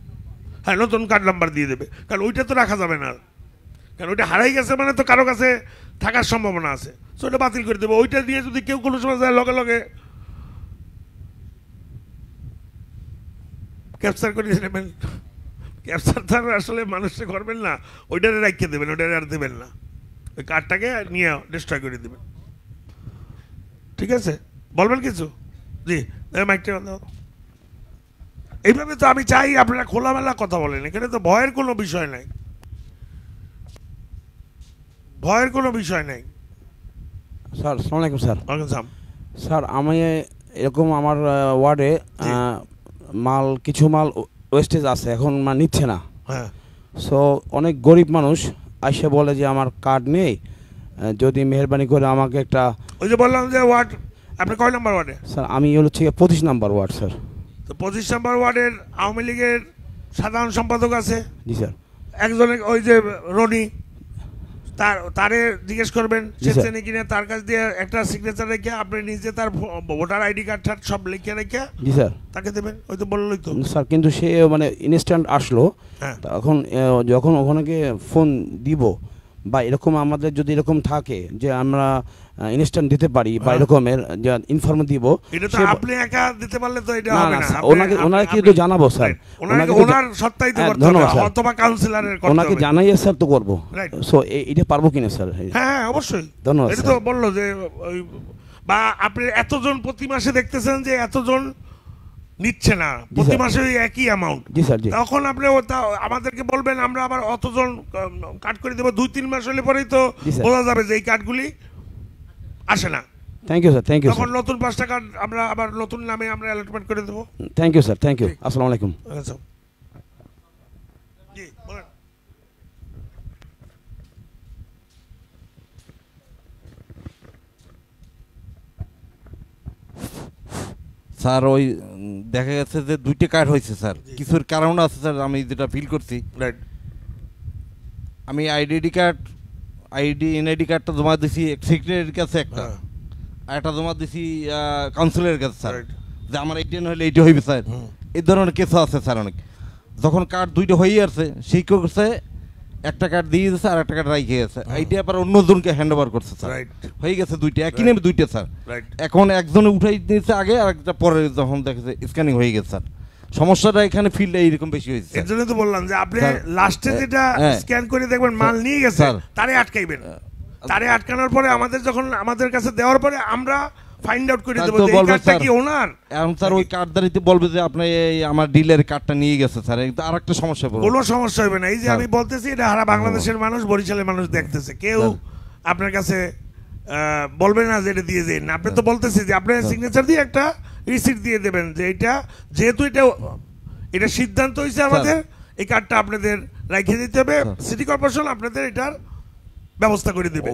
হ্যাঁ, নতুন কার্ড নাম্বার দিয়ে দেবে, কারণ ওইটা তো রাখা যাবে না, কারণ ওইটা হারাই গেছে মানে তো কারো কাছে থাকার সম্ভাবনা আছে, সো ওটা বাতিল করে দেবো। ওইটা দিয়ে যদি কেউ কোনো সময় যায় লগে লগে ক্যাপচার করে নেবেন, ক্যাপচার তার আসলে মানুষকে করবেন না, ওইটারে রাখিয়ে দেবেন, ওইটারে আর দেবেন না, ওই কার্ডটাকে নিয়ে ডিস্ট্রয় করে দেবেন। ঠিক আছে, বলবেন কিছু? জি, মাইকটা বন্ধ করো। এইভাবে তো আমি চাই আপনারা খোলামেলা কথা বলেন, এখানে তো ভয়ের কোনো বিষয় নাই, ভয়ের কোনো বিষয় নাই। স্যার আসসালামু আলাইকুম স্যার। ওয়ালাইকুম। স্যার আমি এরকম আমার ওয়ার্ডে কিছু মাল ওয়েস্টেজ আছে, এখন নিচ্ছে না। হ্যাঁ, সো অনেক গরিব মানুষ এসে বলে যে আমার কার্ড নেই, যদি মেহরবানি করে আমাকে একটা। ওই যে বললাম যে ওয়ার্ড, আপনি কয় নম্বর ওয়ার্ডে? স্যার আমি হচ্ছে 25 নম্বর ওয়ার্ড স্যার। তো 25 নম্বর ওয়ার্ডের আওয়ামী লীগের সাধারণ সম্পাদক আছে জি স্যার। একজনে, ওই যে রনি, তারে জিজ্ঞেস করবেন সে স্যার। চেনে কিনা, তার কাছ দিয়ে একটা সিগনেচার রেখে আপনি নিজে তার ভোটার আইডি কার্ড ঠাট সব লিখে রেখে জি স্যার। তাকে দেবেন। ওই তো বললোই তো স্যার, কিন্তু সে ইনস্ট্যান্ট আসলো, হ্যাঁ। এখন যখন ওখানে ফোন দিব বা এরকম আমাদের যদি এরকম থাকে যে আমরা ইনস্ট্যান্ট দিতে পারি বা এরকমের যে ইনফর্ম দিব, এটা তো আপনি একা দিতে পারলে তো এটা না হবে না না, স্যার, ওনাকে তো জানাবো স্যার, ওনার সত্তাই তো করতে ধন্যবাদ হবে, স্যার। অথবা কাউন্সিলরের করতে ওনাকে হবে। জানাইয়ে স্যার তো করবো, Right. সো এটা পারবো কিনা স্যার? হ্যাঁ হ্যাঁ, অবশ্যই। ধন্যবাদ এটা তো স্যার। বললো যে বা আপনি এতজন প্রতি মাসে দেখতেছেন যে এতজন নিচ্ছে না, প্রতি স্যার। মাসে ওই একই অ্যামাউন্ট, জি স্যার। জি তখন আপনি আমাদেরকে বলবেন, আমরা আবার অতজন কাট করে দেবো। 2-3 মাস হলে পরেই তো জি স্যার। বোঝা যাবে যে এই কার্ডগুলি আসে না, thank you sir, thank you তখন স্যার, নতুন 5টা কার্ড আমরা আবার নতুন নামে আমরা অ্যালটমেন্ট করে দেবো। Thank you sir, thank you. আসসালামু আলাইকুম। আচ্ছা, জি বলেন। স্যার ওই দেখা গেছে যে 2টা কার্ড হয়েছে স্যার, কিছুর কারণ আছে স্যার, আমি যেটা ফিল করছি। রাইট। আমি এনআইডি কার্ডটা জমা দিছি সেক্রেটারির কাছে একটা, হ্যাঁ। আর একটা জমা দিছি কাউন্সিলরের কাছে স্যার, Right. যে আমার এইটা হলে এইটা হইবে স্যার। এই ধরনের কেস আছে স্যার অনেক। যখন কার্ড 2টা হয়ে আসছে, সেই করছে একটা কার্ড দিয়ে দিচ্ছে আর একটা কার্ড রাইখে গেছে, এইটা আবার অন্যজনকে হ্যান্ড ওভার করছে স্যার। Right. হয়ে গেছে 2টা, একই নামে 2টা স্যার। রাইট। এখন একজনে উঠাই দিয়েছে আগে, আর একটা পরে যখন দেখেছে স্ক্যানিং হয়ে গেছে স্যার। সমস্যাটা এখানে ফিল্ডে এইরকম বেশি হয়েছে এর জন্য তো বললাম যে আপনি স্যার, লাস্টে যেটা হ্যাঁ। স্ক্যান করে দেখবেন মাল নিয়ে গেছে, স্যার। তারে আটকাইবেন। তারে আটকানোর পরে আমাদের কাছে দেওয়ার পরে আমরা ফাইন্ড আউট করে স্যার, দেবো তো যে এই বলবে কার্ডটা স্যার। কি ওনার। এখন স্যার ওই কার্ডদারিতে বলবে যে আপনি এই আমার ডিলারের কার্ডটা নিয়ে গেছে স্যার, আর একটা সমস্যা পড়বে। কোনো সমস্যা হবে না। এই যে স্যার। আমি বলতেছি, এটা সারা বাংলাদেশের মানুষ, বরিশালের মানুষ দেখতেছে, কেউ স্যার। আপনার কাছে বলবে না যে এটা দিয়ে দিন। আপনি তো বলতেছি যে আপনি সিগনেচার দিয়ে একটা রিসিট দিয়ে দেবেন যে এটা, যেহেতু এটা সিদ্ধান্ত হয়েছে আমাদের, এই কার্ডটা আপনাদের রেখে দিতে হবে, সিটি কর্পোরেশন আপনাদের এটার ব্যবস্থা করে দেবে।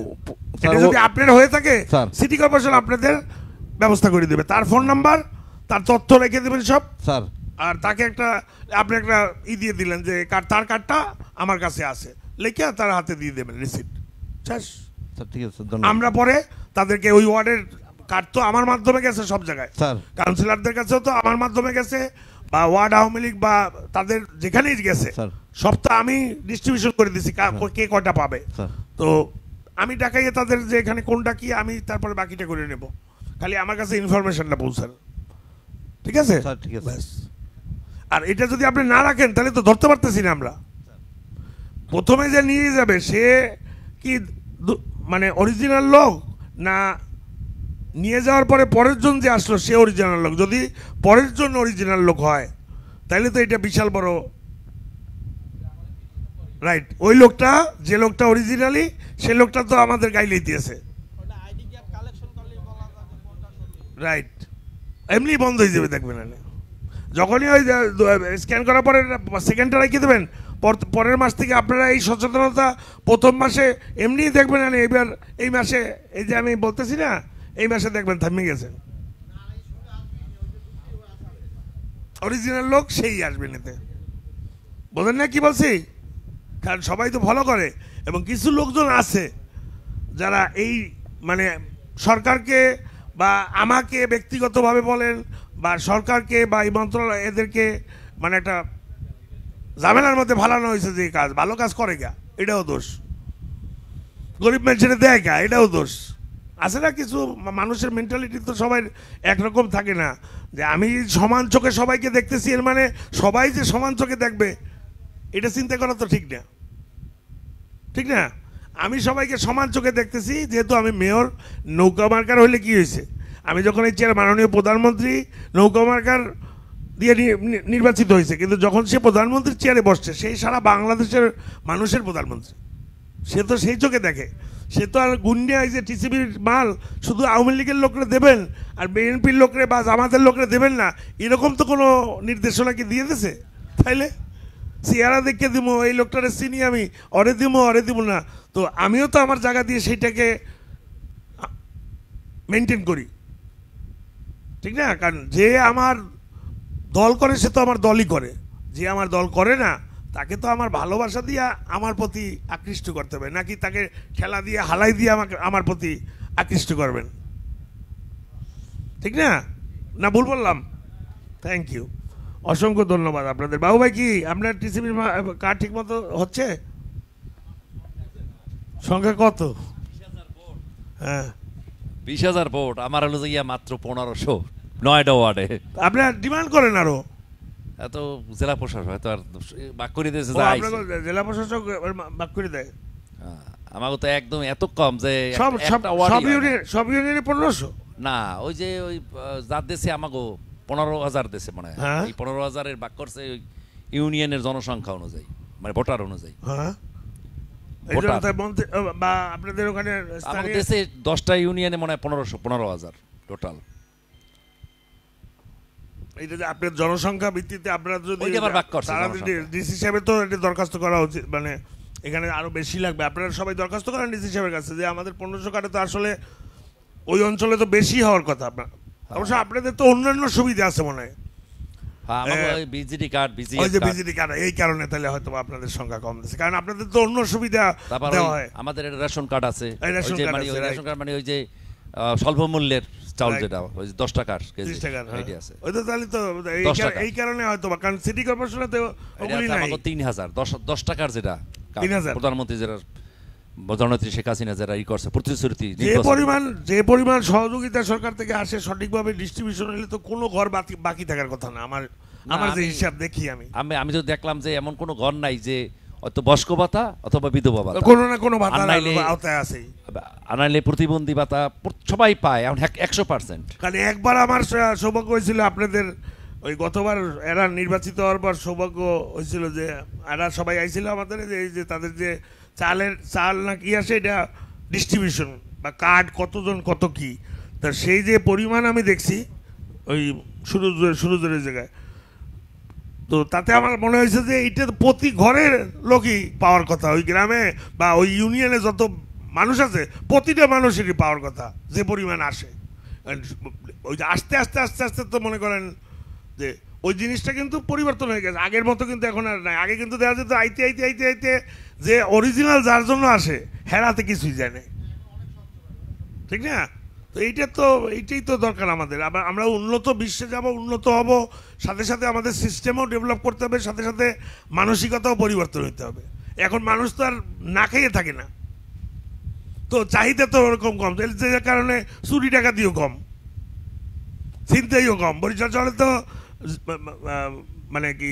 স্যার, এটা যদি আপনার হয়ে থাকে, স্যার। সিটি কর্পোরেশন আপনাদের ব্যবস্থা করে দেবে, তার ফোন নাম্বার, তার তথ্য রেখে দেবেন সব, স্যার। আর তাকে আপনি একটা দিয়ে দিলেন যে তার কার্ডটা আমার কাছে আছে, লিখে তার হাতে দিয়ে দেবেন রিসিট, শেষ। স্যার ঠিক আছে, ধন্যবাদ আমরা পরে তাদেরকে ওই ওয়ার্ডের কার্ড তো আমার মাধ্যমে গেছে সব জায়গায়, স্যার। কাউন্সিলরদের কাছেও তো আমার মাধ্যমে গেছে, বা ওয়ার্ড আওয়ামী লীগ বা তাদের যেখানেই গেছে, স্যার। সব তো আমি ডিস্ট্রিবিউশন করে দিছি কে কয়টা পাবে। স্যার। তো আমি ডাকাইয়ে তাদের যে এখানে কোনটা কি, আমি তারপরে বাকিটা করে নেব, খালি আমার কাছে ইনফরমেশনটা পৌঁছান। ঠিক আছে স্যার ঠিক আছে। ব্যাস। আর এটা যদি আপনি না রাখেন তাহলে তো ধরতে পারতেছি না আমরা। প্রথমে যে নিয়ে যাবে সে কি মানে অরিজিনাল লোক, না নিয়ে যাওয়ার পরে পরের জন যে আসলো সে অরিজিনাল লোক? যদি পরের জন অরিজিনাল লোক হয় তাহলে তো এটা বিশাল বড়, রাইট। ওই লোকটা, যে লোকটা অরিজিনালি, সে লোকটা তো আমাদের গাইলেই দিয়েছে, রাইট। এমনি বন্ধ হয়ে যাবে, দেখবেন না যখনই ওই স্ক্যান করার পরে সেকেন্ডটা রেখে দেবেন, পরের মাস থেকে আপনারা এই সচেতনতা প্রথম মাসে এমনি দেখবেন না, এবার এই মাসে এই যে আমি বলতেছি না, এই মাসে দেখবেন থামে গেছে, অরিজিনাল লোক সেই আসবেন এতে, বোঝেন না কি বলছি? কারণ সবাই তো ফলো করে, এবং কিছু লোকজন আছে যারা এই মানে সরকারকে বা আমাকে ব্যক্তিগতভাবে বলেন বা সরকারকে বা এই মন্ত্রণালয় এদেরকে মানে একটা ঝামেলার মধ্যে ফালানো হয়েছে, যে কাজ ভালো কাজ করে গা এটাও দোষ, গরিব মানুষের দেয় গা এটাও দোষ। আছে না কিছু মানুষের মেন্টালিটি তো সবাই একরকম থাকে না, যে আমি সমান চোখে সবাইকে দেখতেছি এর মানে সবাই যে সমান চোখে দেখবে এটা চিন্তা করা তো ঠিক না, ঠিক না? আমি সবাইকে সমান চোখে দেখতেছি, যেহেতু আমি মেয়র, নৌকা মার্কার হইলে কি হয়েছে, আমি যখন এই চেয়ার মাননীয় প্রধানমন্ত্রী নৌকা মার্কার দিয়ে নির্বাচিত হয়েছে, কিন্তু যখন সে প্রধানমন্ত্রীর চেয়ারে বসছে সেই সারা বাংলাদেশের মানুষের প্রধানমন্ত্রী, সে তো সেই চোখে দেখে, সে তো আর গুন্ডিয়া এই যে টিসিবির মাল শুধু আওয়ামী লীগের লোকরা দেবেন আর বিএনপির লোকরে বা জামাতের লোকরা দেবেন না, এরকম তো কোনো নির্দেশনা কি দিয়ে দিয়েছে? তাইলে চেহারা দেখে দিব, এই লোকটারে চিনি আমি, অরে দিব না, তো আমিও তো আমার জায়গা দিয়ে সেইটাকে মেনটেন করি, ঠিক না? কারণ যে আমার দল করে সে তো আমার দলই করে, যে আমার দল করে না তাকে তো আমার ভালোবাসা দিয়ে আমার প্রতি আকৃষ্ট করতে হবে, নাকি তাকে খেলা দিয়ে হালাই দিয়ে আমাকে আমার প্রতি আকৃষ্ট করবেন, ঠিক না? না ভুল বললাম? থ্যাংক ইউ, অসংখ্য ধন্যবাদ আপনাদের। বাবু ভাই কি আপনার টিসিবির কার্ড ঠিক মতো হচ্ছে? সংখ্যা কত? হ্যাঁ 20,000 ভোট, আমার হলো যে মাত্র 1500 9টা ওয়ার্ডে। আপনারা ডিমান্ড করেন আরো? এত জেলা প্রশাসক হয়তো আর বাক করে দিয়েছে, জেলা প্রশাসক বাক করে দেয়। আমাকে তো একদম এত কম যে সব ইউনিয়নে 1500 না, ওই যে ওই যার দেশে আমাকে 15,000 দেশে মনে হয়, হ্যাঁ। এই 15,000-এর বাক করছে ওই ইউনিয়নের জনসংখ্যা অনুযায়ী, মানে ভোটার অনুযায়ী। হ্যাঁ, বা আপনাদের ওখানে আমাদের দেশে 10টা ইউনিয়নে মনে হয় 15,000 টোটাল। এটা যে আপনার জনসংখ্যা ভিত্তিতে আপনারা যদি ডিসি সাহেবের তো এটা দরখাস্ত করা উচিত, মানে এখানে আরো বেশি লাগবে, আপনারা সবাই দরখাস্ত করেন ডিসি সাহেবের কাছে যে আমাদের 1500 কার্ডে তো আসলে ওই অঞ্চলে তো বেশি হওয়ার কথা। আপনার অবশ্য আপনাদের তো অন্যান্য সুবিধা আছে মনে হয়, বিজিডি কার্ড, এই কারণে তাহলে হয়তো আপনাদের সংখ্যা কম দিচ্ছে, কারণ আপনাদের তো অন্য সুবিধা দেওয়া হয়। আমাদের রেশন কার্ড আছে, রেশন কার্ড মানে ওই যে স্বল্প মূল্যের চাউল, যেটা ওই 10 টাকার কেজি আছে, ওই তো তাহলে তো এই কারণে হয়তো, কারণ সিটি কর্পোরেশনে তো ওগুলি নাই। 3000 10 টাকার যেটা প্রধানমন্ত্রী যেটা প্রধানমন্ত্রী শেখ হাসিনা যারা ই করছে প্রতিশ্রুতি, যে পরিমাণ সহযোগিতা সরকার থেকে আসে সঠিকভাবে ডিস্ট্রিবিউশন হলে তো কোনো ঘর বাকি থাকার কথা না। আমার যে হিসাব দেখি আমি তো দেখলাম যে এমন কোনো ঘর নাই যে হয়তো বয়স্ক ভাতা অথবা বিধবা ভাতা, কোনো না কোনো ভাতা আওতায় আছে, আনাইলে প্রতিবন্ধী ভাতা সবাই পায় এখন 100%। কারণ একবার আমার সৌভাগ্য হয়েছিল আপনাদের ওই গতবার এরা নির্বাচিত হওয়ার পর সৌভাগ্য হয়েছিল যে এরা সবাই আইছিল আমাদের, এই যে তাদের যে চাল না কি আসে এটা ডিস্ট্রিবিউশন বা কার্ড কতজন কত কি, তা সেই যে পরিমাণ আমি দেখছি ওই সুরজের জায়গায়, তো তাতে আমার মনে হয়েছে যে এইটা প্রতি ঘরের লোকই পাওয়ার কথা, ওই গ্রামে বা ওই ইউনিয়নে যত মানুষ আছে প্রতিটা মানুষেরই পাওয়ার কথা যে পরিমাণ আসে। ওই যে আস্তে আস্তে আস্তে আস্তে তো মনে করেন যে ওই জিনিসটা কিন্তু পরিবর্তন হয়ে গেছে, আগের মতো কিন্তু এখন আর নাই। আগে কিন্তু দেখা যেত আইতে আইতে আইতে আইতে যে অরিজিনাল যার জন্য আসে হেরাতে কিছুই যায় না, ঠিক না? তো এইটাই তো দরকার আমাদের। আবার আমরা উন্নত বিশ্বে যাব, উন্নত হব, সাথে সাথে আমাদের সিস্টেমও ডেভেলপ করতে হবে, সাথে সাথে মানসিকতাও পরিবর্তন হতে হবে। এখন মানুষ তো আর না খেয়ে থাকে না, তো চাহিদা তো ওরকম কম, যে কারণে চুরি ডাকাতিও কম, চিন্তাইও কম। বরিশাল শহরে তো মানে কি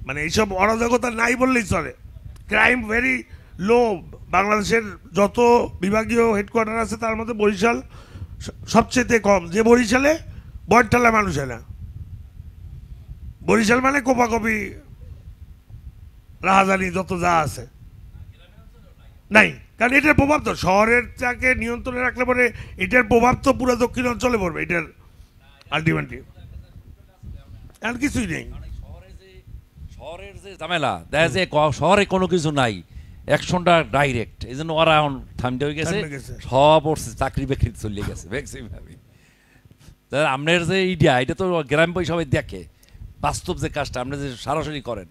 মানে এইসব অরাজকতা নাই বললেই চলে, ক্রাইম ভেরি লো। বাংলাদেশের যত বিভাগীয় হেডকোয়ার্টার আছে তার মধ্যে বরিশাল সবচেয়ে কম, যে বরিশালে বটতলা মানুষ হয় না। বরিশাল মানে কোপাকপি রাহাজানি যত যা আছে নাই, কারণ এটার প্রভাব তো শহরের চাকে নিয়ন্ত্রণে রাখলে পরে এটার প্রভাব তো পুরো দক্ষিণ অঞ্চলে পড়বে। এটার আলটিমেটলি আর কিছুই নেই। শহরের যে ঝামেলা দেখা যায় শহরে কোনো কিছু নাই, অ্যাকশনটা ডাইরেক্ট, এই জন্য ওরা এখন থামতে হয়ে গেছে, সব পড়ছে চাকরি বাকরি চলে গেছে ম্যাক্সিমাম। আপনার যে ইডিয়া এটা তো গ্রাম বই সবাই দেখে, বাস্তব যে কাজটা আপনি যে সরাসরি করেন,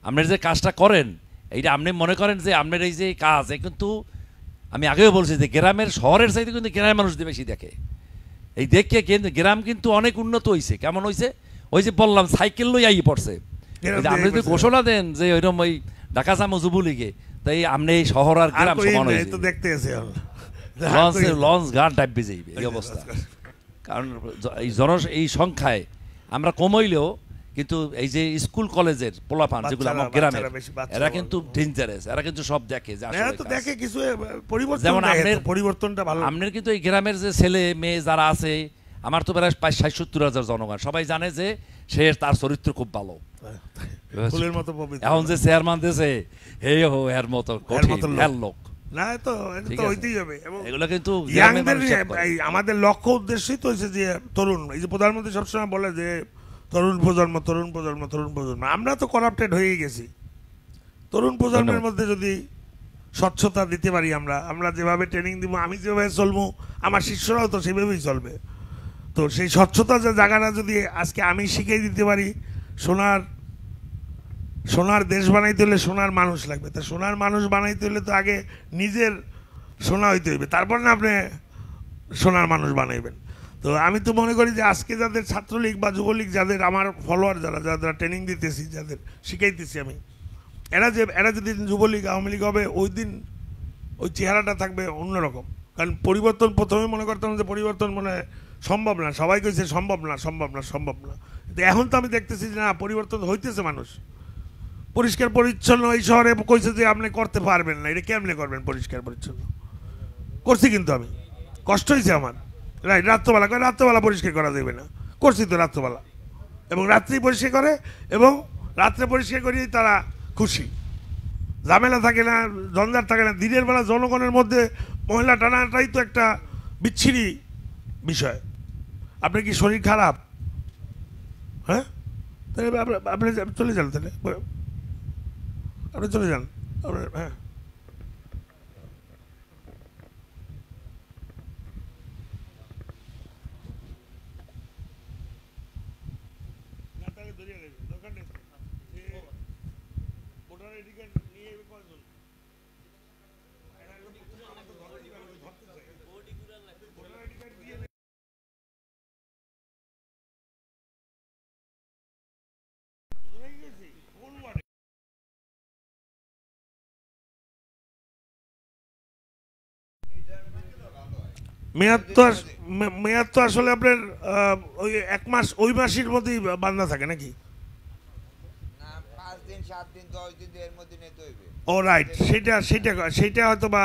আপনার যে কাজটা করেন এইটা আপনি মনে করেন যে আপনার এই যে কাজ কিন্তু আমি আগেও বলছি যে গ্রামের শহরের চাইতে কিন্তু গ্রামের মানুষ বেশি দেখে। এই দেখে কিন্তু গ্রাম কিন্তু অনেক উন্নত হয়েছে। কেমন হয়েছে? ওই যে বললাম সাইকেল লই আই পড়ছে, আপনি যদি ঘোষণা দেন যে ওইরকম ওই ঢাকা জামো যুবলীগে, তাই আপনি এই শহর আর গ্রাম সমান হয়েছে, লঞ্চ ঘাট ডাববে যাইবে এই অবস্থা। কারণ এই সংখ্যায় আমরা কমাইলেও কিন্তু এই যে স্কুল কলেজের পোলাপান যেগুলো আমার গ্রামের, এরা কিন্তু ডেঞ্জারাস, এরা কিন্তু সব দেখে যে দেখে কিছু পরিবর্তন, যেমন পরিবর্তনটা ভালো। আপনার কিন্তু এই গ্রামের যে ছেলে মেয়ে যারা আছে, আমার তো প্রায় ৬০-৭০ জনগণ, সবাই জানে যে সে তার চরিত্র খুব ভালো। এখন যে চেয়ারম্যান দিয়েছে হে হো এর মতো কঠিন লোক না, তো এটা তো হইতেই হবে। এবং এগুলো কিন্তু আমাদের লক্ষ্য উদ্দেশ্যই তো হচ্ছে যে তরুণ, এই যে প্রধানমন্ত্রী সবসময় বলে যে তরুণ প্রজন্ম, তরুণ প্রজন্ম, তরুণ প্রজন্ম। আমরা তো করাপ্টেড হয়ে গেছি। তরুণ প্রজন্মের মধ্যে যদি স্বচ্ছতা দিতে পারি, আমরা যেভাবে ট্রেনিং দিব, আমি যেভাবে চলবো, আমার শিষ্যরাও তো সেভাবেই চলবে। তো সেই স্বচ্ছতা যে জায়গাটা যদি আজকে আমি শিখিয়ে দিতে পারি, সোনার দেশ বানাইতে হলে সোনার মানুষ লাগবে। তা সোনার মানুষ বানাইতে হলে তো আগে নিজের সোনা হইতে হইবে, তারপর না আপনি সোনার মানুষ বানাইবেন। তো আমি তো মনে করি যে আজকে যাদের ছাত্রলীগ বা যুবলীগ, যাদের আমার ফলোয়ার, যারা ট্রেনিং দিতেছি, যাদের শিখাইতেছি আমি, এরা যদি যুবলীগ আওয়ামী লীগ হবে, ওই দিন ওই চেহারাটা থাকবে অন্যরকম। কারণ পরিবর্তন প্রথমে মনে করতাম যে পরিবর্তন মনে সম্ভব না, সবাই কইছে সম্ভব না, সম্ভব না, সম্ভব না। কিন্তু এখন তো আমি দেখতেছি যে না, পরিবর্তন হইতেছে। মানুষ পরিষ্কার পরিচ্ছন্ন এই শহরে কইছে যে আপনি করতে পারবেন না, এটা কেমনে করবেন পরিষ্কার পরিচ্ছন্ন? করছি কিন্তু আমি, কষ্ট হয়েছে আমার। রাত্রবেলা পরিষ্কার করা যাবে না, করছি তো রাত্রবেলা, এবং রাত্রি পরিষ্কার করে, এবং রাত্রে পরিষ্কার করেই তারা খুশি, ঝামেলা থাকে না, ঝঞ্ঝাট থাকে না। দিনের বেলা জনগণের মধ্যে মহিলা টানাটাই তো একটা বিচ্ছিরি বিষয়। আপনার কি শরীর খারাপ? হ্যাঁ, তাহলে আপনি চলে যান, তাহলে আপনি চলে যান। হ্যাঁ, মেয়াদ তো আসলে আপনার ওই ১ মাস, ওই মাসের মধ্যেই বান্ধা থাকে নাকি? ও রাইট, সেটা হয়তো বা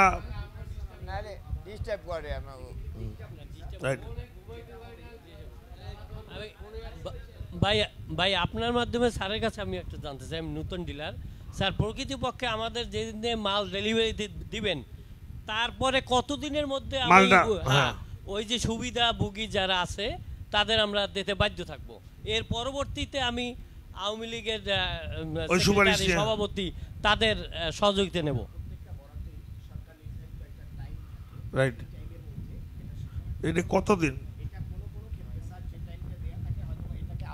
ভাই আপনার মাধ্যমে স্যারের কাছে আমি একটা জানতে চাই, আমি নতুন ডিলার স্যার, প্রকৃতপক্ষে আমাদের যেদিনে মাল ডেলিভারি দিবেন তারপরে কতদিনের মধ্যে ওই যে সুবিধাভোগী যারা আছে তাদের আমরা দিতে বাধ্য থাকবো? এর পরবর্তীতে আমি আওয়ামী লীগের সভাপতি তাদের সহযোগিতা নেব। রাইট, এটা কতদিন?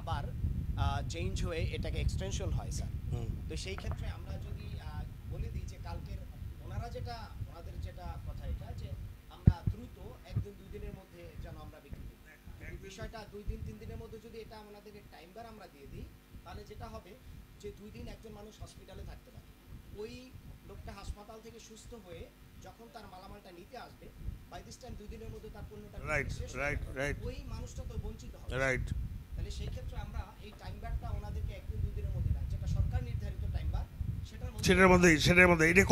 আবার চেঞ্জ হয়ে এটাকে এক্সটেনশন হয় স্যার। তো সেই ক্ষেত্রে আমরা যদি বলে দিই যে কালকের ওনাদের যেটা কথা, এটা যে আমরা দ্রুত 1-2 দিনের মধ্যে যেন আমরা বিক্রি করি। বিষয়টা 2-3 দিনের মধ্যে যদি এটা আমাদেরকে টাইম বার আমরা দিয়ে দিই, তাহলে যেটা হবে যে 2 দিন একজন মানুষ হসপিটালে থাকতে পারে। ওই লোকটা হাসপাতাল থেকে সুস্থ হয়ে যখন তার মালামালটা নিতে আসবে, বাই দিস টাইম 2 দিনের মধ্যে তার পণ্যটা রাইট, ওই মানুষটা তো বঞ্চিত হবে। রাইট, তাহলে সেই ক্ষেত্রে আমরা এই টাইম বারটা ওনাদেরকে 1-2 দিনের মধ্যে না, যেটা সরকার নির্ধারিত টাইম বার, সেটার মধ্যে এটা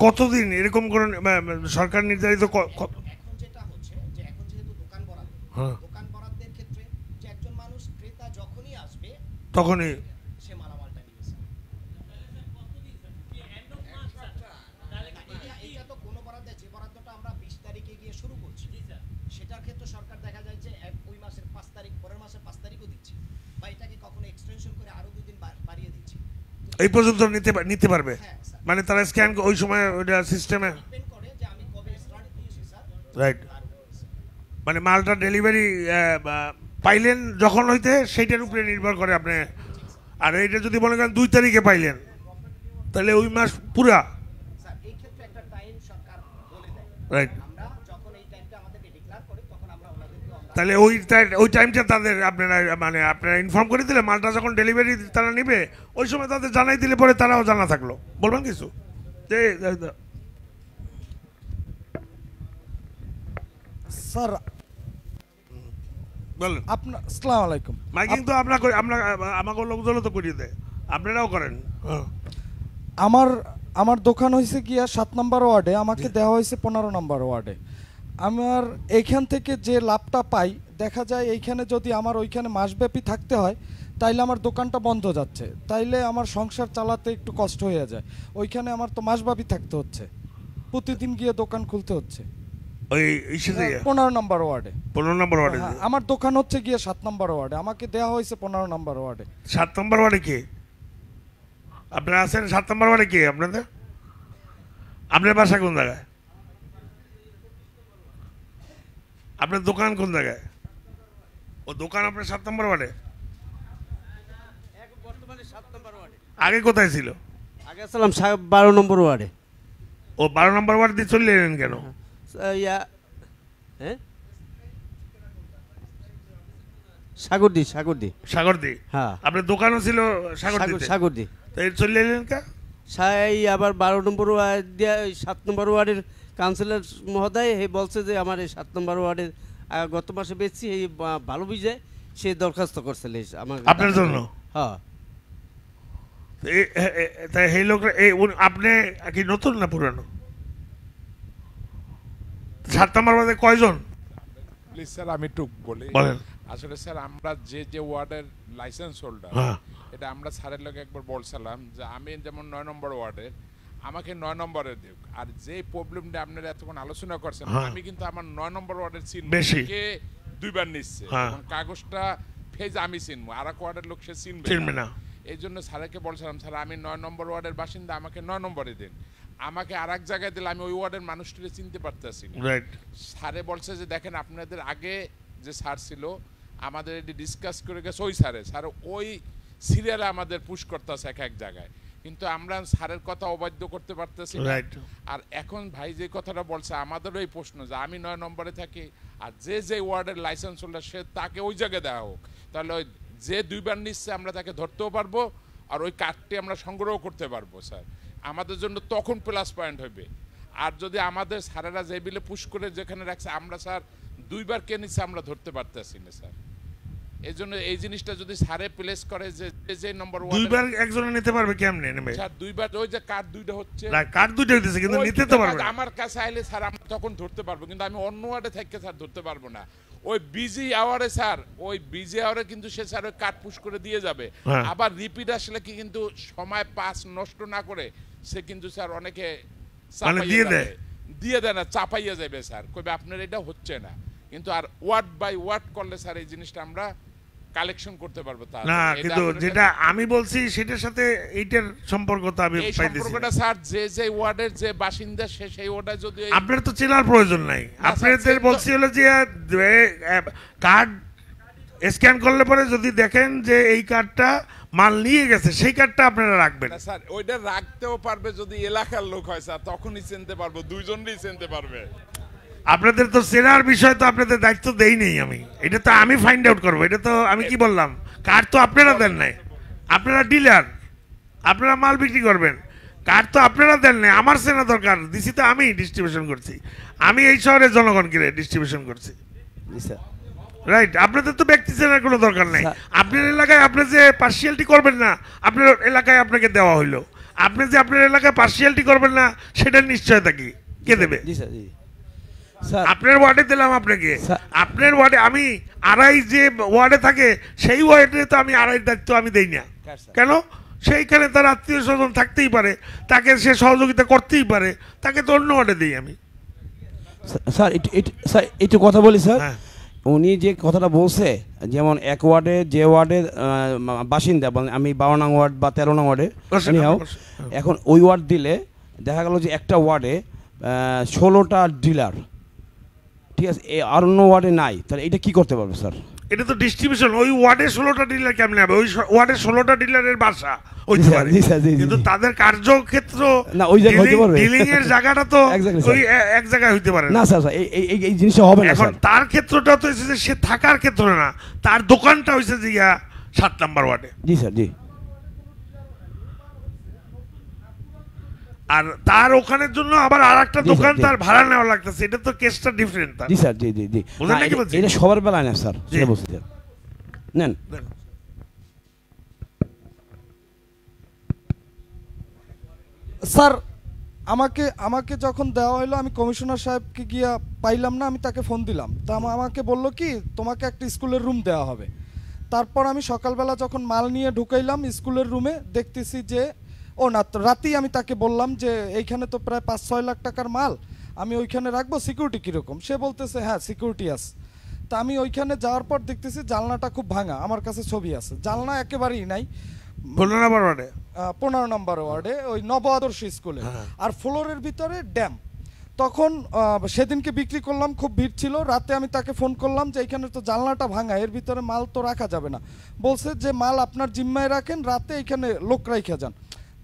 কতদিন এরকম করে সরকার নির্ধারিত? এখন যেটা হচ্ছে যে এখন যেহেতু দোকান বরাদ্দের ক্ষেত্রে যে একজন মানুষ ক্রেতা যখনই আসবে তখনই সে মালামালটা নিবে স্যার। এটা তো কোনো বরাদ্দ, যে বরাদ্দটা আমরা 20 তারিখে গিয়ে শুরু করছি, সেটার ক্ষেত্রে সরকার দেখা যায় যে ওই মাসের 5 তারিখ পরের এই পর্যন্ত নিতে পারবে, মানে তারা স্ক্যান ওই সময় ওইটা সিস্টেমে, রাইট? মানে মালটা ডেলিভারি পাইলেন যখন হইতে সেইটার উপরে নির্ভর করে আপনি। আর এইটা যদি মনে করেন 2 তারিখে পাইলেন, তাহলে ওই মাস পুরা, রাইট? তাহলে ওই টাইমটা তাদের আপনারা মানে আপনারা ইনফর্ম করে দিলে মালটা যখন ডেলিভারি তারা নেবে ওই সময় তাদের জানাই দিলে পরে তারাও জানা থাকলো। বলবেন কিছু? স্যার বলেন। আপনার আসসালামু আলাইকুম। মাইকিং তো আমরা আমাকে লোকজন তো করিয়ে দেয়, আপনারাও করেন। আমার দোকান হয়েছে গিয়া 7 নম্বর ওয়ার্ডে, আমাকে দেওয়া হয়েছে 15 নম্বর ওয়ার্ডে। আমার এইখান থেকে যে লাভটা পাই, দেখা যায় এইখানে যদি আমার ওইখানে মাসব্যাপী থাকতে হয় তাইলে আমার দোকানটা বন্ধ যাচ্ছে, তাইলে আমার সংসার চালাতে একটু কষ্ট হয়ে যায়। ওইখানে আমার তো মাসব্যাপী থাকতে হচ্ছে, প্রতিদিন গিয়ে দোকান খুলতে হচ্ছে। ওই 15 নম্বর ওয়ার্ডে। 15 নম্বর ওয়ার্ডে আমার দোকান হচ্ছে গিয়ে 7 নম্বর ওয়ার্ডে, আমাকে দেওয়া হয়েছে 15 নম্বর ওয়ার্ডে। 7 নম্বর ওয়ার্ডে কে আপনারা আছেন? 7 নম্বর ওয়ার্ডে কে আপনাদের? আপনার বাসা কোন জায়গায়? আপনার দোকান কোন জায়গায়? ও দোকান আপনার 7 নম্বর ওয়ার্ডে? আগে কোথায় ছিল? আগে ছিলাম 12 নম্বর ওয়ার্ডে। ও 12 নম্বর ওয়ার্ড দিয়ে চলে এলেন কেন? সাগরদি। সাগরদি? হ্যাঁ। আপনার দোকানও ছিল সাগরদি? তাই চলে এলেন কা? আবার 12 নম্বর ওয়ার্ড দিয়ে 7 নম্বর ওয়ার্ডের কাউন্সিলর মহোদয় বলছে যে আমার এই 7 নম্বর ওয়ার্ডের গত মাসে বেচছি, এই ভালো বুঝে সে দরখাস্ত করছিল আমার আপনার জন্য। হ্যাঁ। তাই এই লোক আপনি কি নতুন না পুরানো? 7 নম্বর ওয়ার্ডে কয়জন? প্লিজ স্যার আমি একটু বলি। বলেন। আসলে স্যার আমরা যে ওয়ার্ডের লাইসেন্স হোল্ডার, এটা আমরা স্যারের লোক একবার বলছিলাম যে আমি যেমন 9 নম্বর ওয়ার্ডের, আমাকে 9 নম্বরে দিক। আর যে প্রবলেমটা আপনারা এতক্ষণ আলোচনা করছেন, আমি কিন্তু আমার 9 নম্বর ওয়ার্ডের চিনব, কে 2 বার নিচ্ছে এবং কাগজটা ফেজ আমি চিনবো, আর এক ওয়ার্ডের লোক সে চিনবে না। এই জন্য স্যারকে বলছিলাম, স্যার আমি 9 নম্বর ওয়ার্ডের বাসিন্দা, আমাকে 9 নম্বরে দিন। আমাকে আর এক জায়গায় দিলে আমি ওই ওয়ার্ডের মানুষটিকে চিনতে পারতেছি না। স্যারে বলছে যে দেখেন আপনাদের আগে যে স্যার ছিল আমাদের এটি ডিসকাস করে গেছে ওই স্যার ওই সিরিয়ালে আমাদের পুশ করতেছে এক জায়গায়, কিন্তু আমরা স্যারের কথা অবাধ্য করতে পারতেছি না। আর এখন ভাই যে কথাটা বলছে আমাদেরও এই প্রশ্ন যে আমি 9 নম্বরে থাকি আর যে ওয়ার্ডের লাইসেন্স হোল্ডার সে তাকে ওই জায়গায় দেওয়া হোক, তাহলে ওই যে 2 বার নিচ্ছে আমরা তাকে ধরতেও পারবো আর ওই কার্ডটি আমরা সংগ্রহ করতে পারবো স্যার, আমাদের জন্য তখন প্লাস পয়েন্ট হবে। আর যদি আমাদের স্যারেরা যে বিলে পুশ করে যেখানে রাখছে আমরা স্যার 2 বার কে নিচ্ছে আমরা ধরতে পারতেছি না স্যার। এই জন্য এই জিনিসটা যদি স্যারে প্লেস করে যে নম্বর 2 বার একজনে নিতে পারবে কেমনে নেবে? স্যার 2 বার ওই যে কার্ড 2টা হচ্ছে না, কার্ড 2টা হইতেছে কিন্তু নিতে তো পারবে। আমার কাছে আইলে স্যার আমি তখন ধরতে পারবো, কিন্তু আমি অন্য ওয়ার্ডে থেকে স্যার ধরতে পারবো না। ওই বিজি আওয়ারে স্যার ওই বিজি আওয়ারে কিন্তু সে স্যার ওই কার্ড পুশ করে দিয়ে যাবে, আবার রিপিট আসলে কি কিন্তু সময় পাস নষ্ট না করে সে কিন্তু স্যার অনেকে দিয়ে দেয় না, চাপাইয়া যাবে স্যার, কইবে আপনার এটা হচ্ছে না। কিন্তু আর ওয়ার্ড বাই ওয়ার্ড করলে স্যার এই জিনিসটা আমরা কালেকশন করতে পারবো। না কিন্তু যেটা আমি বলছি সেটার সাথে এইটার সম্পর্ক তো আমি পাইতেছি। এই সম্পর্কটা স্যার যে ওয়ার্ডের যে বাসিন্দা সেই ওয়ার্ডে যদি আপনার তো চেনার প্রয়োজন নাই, আপনাদের বলছি হলো যে কার্ড স্ক্যান করলে পরে যদি দেখেন যে এই কার্ডটা মাল নিয়ে গেছে সেই কার্ডটা আপনারা রাখবেন। না স্যার ওইটা রাখতেও পারবে যদি এলাকার লোক হয় স্যার, তখনই চিনতে পারবো, দুইজনই চিনতে পারবে। আপনাদের তো চেনার বিষয় তো আপনাদের দায়িত্ব দেই নেই আমি, এটা তো আমি ফাইন্ড আউট করবো। এটা তো আমি কি বললাম, কার্ড তো আপনারা দেন নাই, আপনারা ডিলার, আপনারা মাল বিক্রি করবেন, কার্ড তো আপনারা দেন নাই। আমার চেনা দরকার, দিছি তো আমি ডিস্ট্রিবিউশন করছি, আমি এই শহরের জনগণকে ডিস্ট্রিবিউশন করছি, রাইট? আপনাদের তো ব্যক্তি চেনার কোনো দরকার নাই। আপনার এলাকায় আপনি যে পার্সিয়ালিটি করবেন না, আপনার এলাকায় আপনাকে দেওয়া হইলো, আপনি যে আপনার এলাকায় পার্সিয়ালিটি করবেন না সেটার নিশ্চয়তা কি কে দেবে? আপনার ওয়ার্ডে দিলাম আপনাকে, আপনার ওয়ার্ডে আমি আড়াই যে ওয়ার্ডে থাকে সেই ওয়ার্ডে তো আমি আড়াই দায়িত্ব আমি দেই না। কেন? সেইখানে তার আত্মীয় স্বজন থাকতেই পারে, তাকে সে সহযোগিতা করতেই পারে, তাকে তো অন্য ওয়ার্ডে দিই আমি। স্যার একটু কথা বলি স্যার। উনি যে কথাটা বলছে, যেমন এক ওয়ার্ডে যে ওয়ার্ডের বাসিন্দা, আমি 12 নং ওয়ার্ড বা 13 নং ওয়ার্ডে, এখন ওই ওয়ার্ড দিলে দেখা গেল যে একটা ওয়ার্ডে 16টা ডিলার, ঠিক আছে, আর অন্য ওয়ার্ডে নাই, তাহলে এটা কি করতে পারবে স্যার? এটা তো ডিস্ট্রিবিউশন, ওই ওয়ার্ডে 16টা ডিলার কেমনে হবে? ওই ওয়ার্ডে 16টা ডিলারের বাসা হইতে পারে, কিন্তু তাদের কার্যক্ষেত্র না ওই জায়গায় হইতে পারবে, ডিলিং এর জায়গাটা তো ওই এক জায়গায় হইতে পারে না স্যার। এই জিনিসটা হবে না। এখন তার ক্ষেত্রটা তো হইছে যে সে থাকার ক্ষেত্র না, তার দোকানটা হইছে যে 7 নাম্বার ওয়ার্ডে। জি স্যার, জি। আর তার ওখানের জন্য আবার আরেকটা দোকান তার ভাড়া নেওয়া লাগতেছে, এটা তো কেসটা ডিফারেন্ট। জি স্যার, জি জি জি। এটা সবার বেলায় না স্যার, সেটা বলছি স্যার। নেন। স্যার আমাকে যখন দেওয়া হলো, আমি কমিশনার সাহেবকে গিয়া পাইলাম না, আমি তাকে ফোন দিলাম, তা আমাকে বললো কি তোমাকে একটা স্কুলের রুম দেওয়া হবে। তারপর আমি সকালবেলা যখন মাল নিয়ে ঢুকাইলাম স্কুলের রুমে, দেখতেছি যে না, রাতেই আমি তাকে বললাম যে এইখানে তো প্রায় 5-6 লাখ টাকার মাল, আমি ওইখানে রাখবো, সিকিউরিটি কীরকম? সে বলতেছে হ্যাঁ সিকিউরিটি আছে। তা আমি ওইখানে যাওয়ার পর দেখতেছি জানলাটা খুব ভাঙা, আমার কাছে ছবি আছে, জানলা একেবারেই নাই। 15 নম্বর ওয়ার্ডে, 15 নম্বর ওয়ার্ডে ওই নব আদর্শ স্কুলে, আর ফ্লোরের ভিতরে ড্যাম। তখন সেদিনকে বিক্রি করলাম, খুব ভিড় ছিল, রাতে আমি তাকে ফোন করলাম যে এইখানে তো জানলাটা ভাঙা, এর ভিতরে মাল তো রাখা যাবে না। বলছে যে মাল আপনার জিম্মায় রাখেন, রাতে এইখানে লোক রাইখা যান।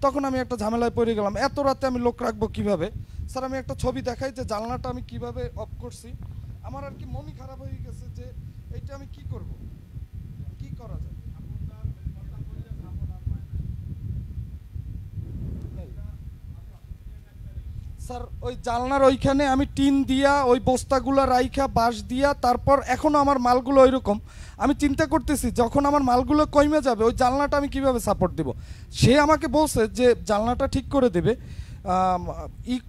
তখন আমি একটা ঝামেলায় পড়ে গেলাম, এত রাতে আমি লোক রাখবো কিভাবে? স্যার আমি একটা ছবি দেখাই যে জানলাটা আমি কিভাবে অফ করছি। আমার আর কি মনই খারাপ হয়ে গেছে যে এইটা আমি কি করব, কি করা যায়? স্যার ওই জানলার ওইখানে আমি টিন দিয়া ওই বস্তাগুলো রাইখা বাঁশ দিয়া, তারপর এখনও আমার মালগুলো ওইরকম। আমি চিন্তা করতেছি যখন আমার মালগুলো কমে যাবে ওই জানলাটা আমি কিভাবে সাপোর্ট দেব। সে আমাকে বলছে যে জানলাটা ঠিক করে দেবে,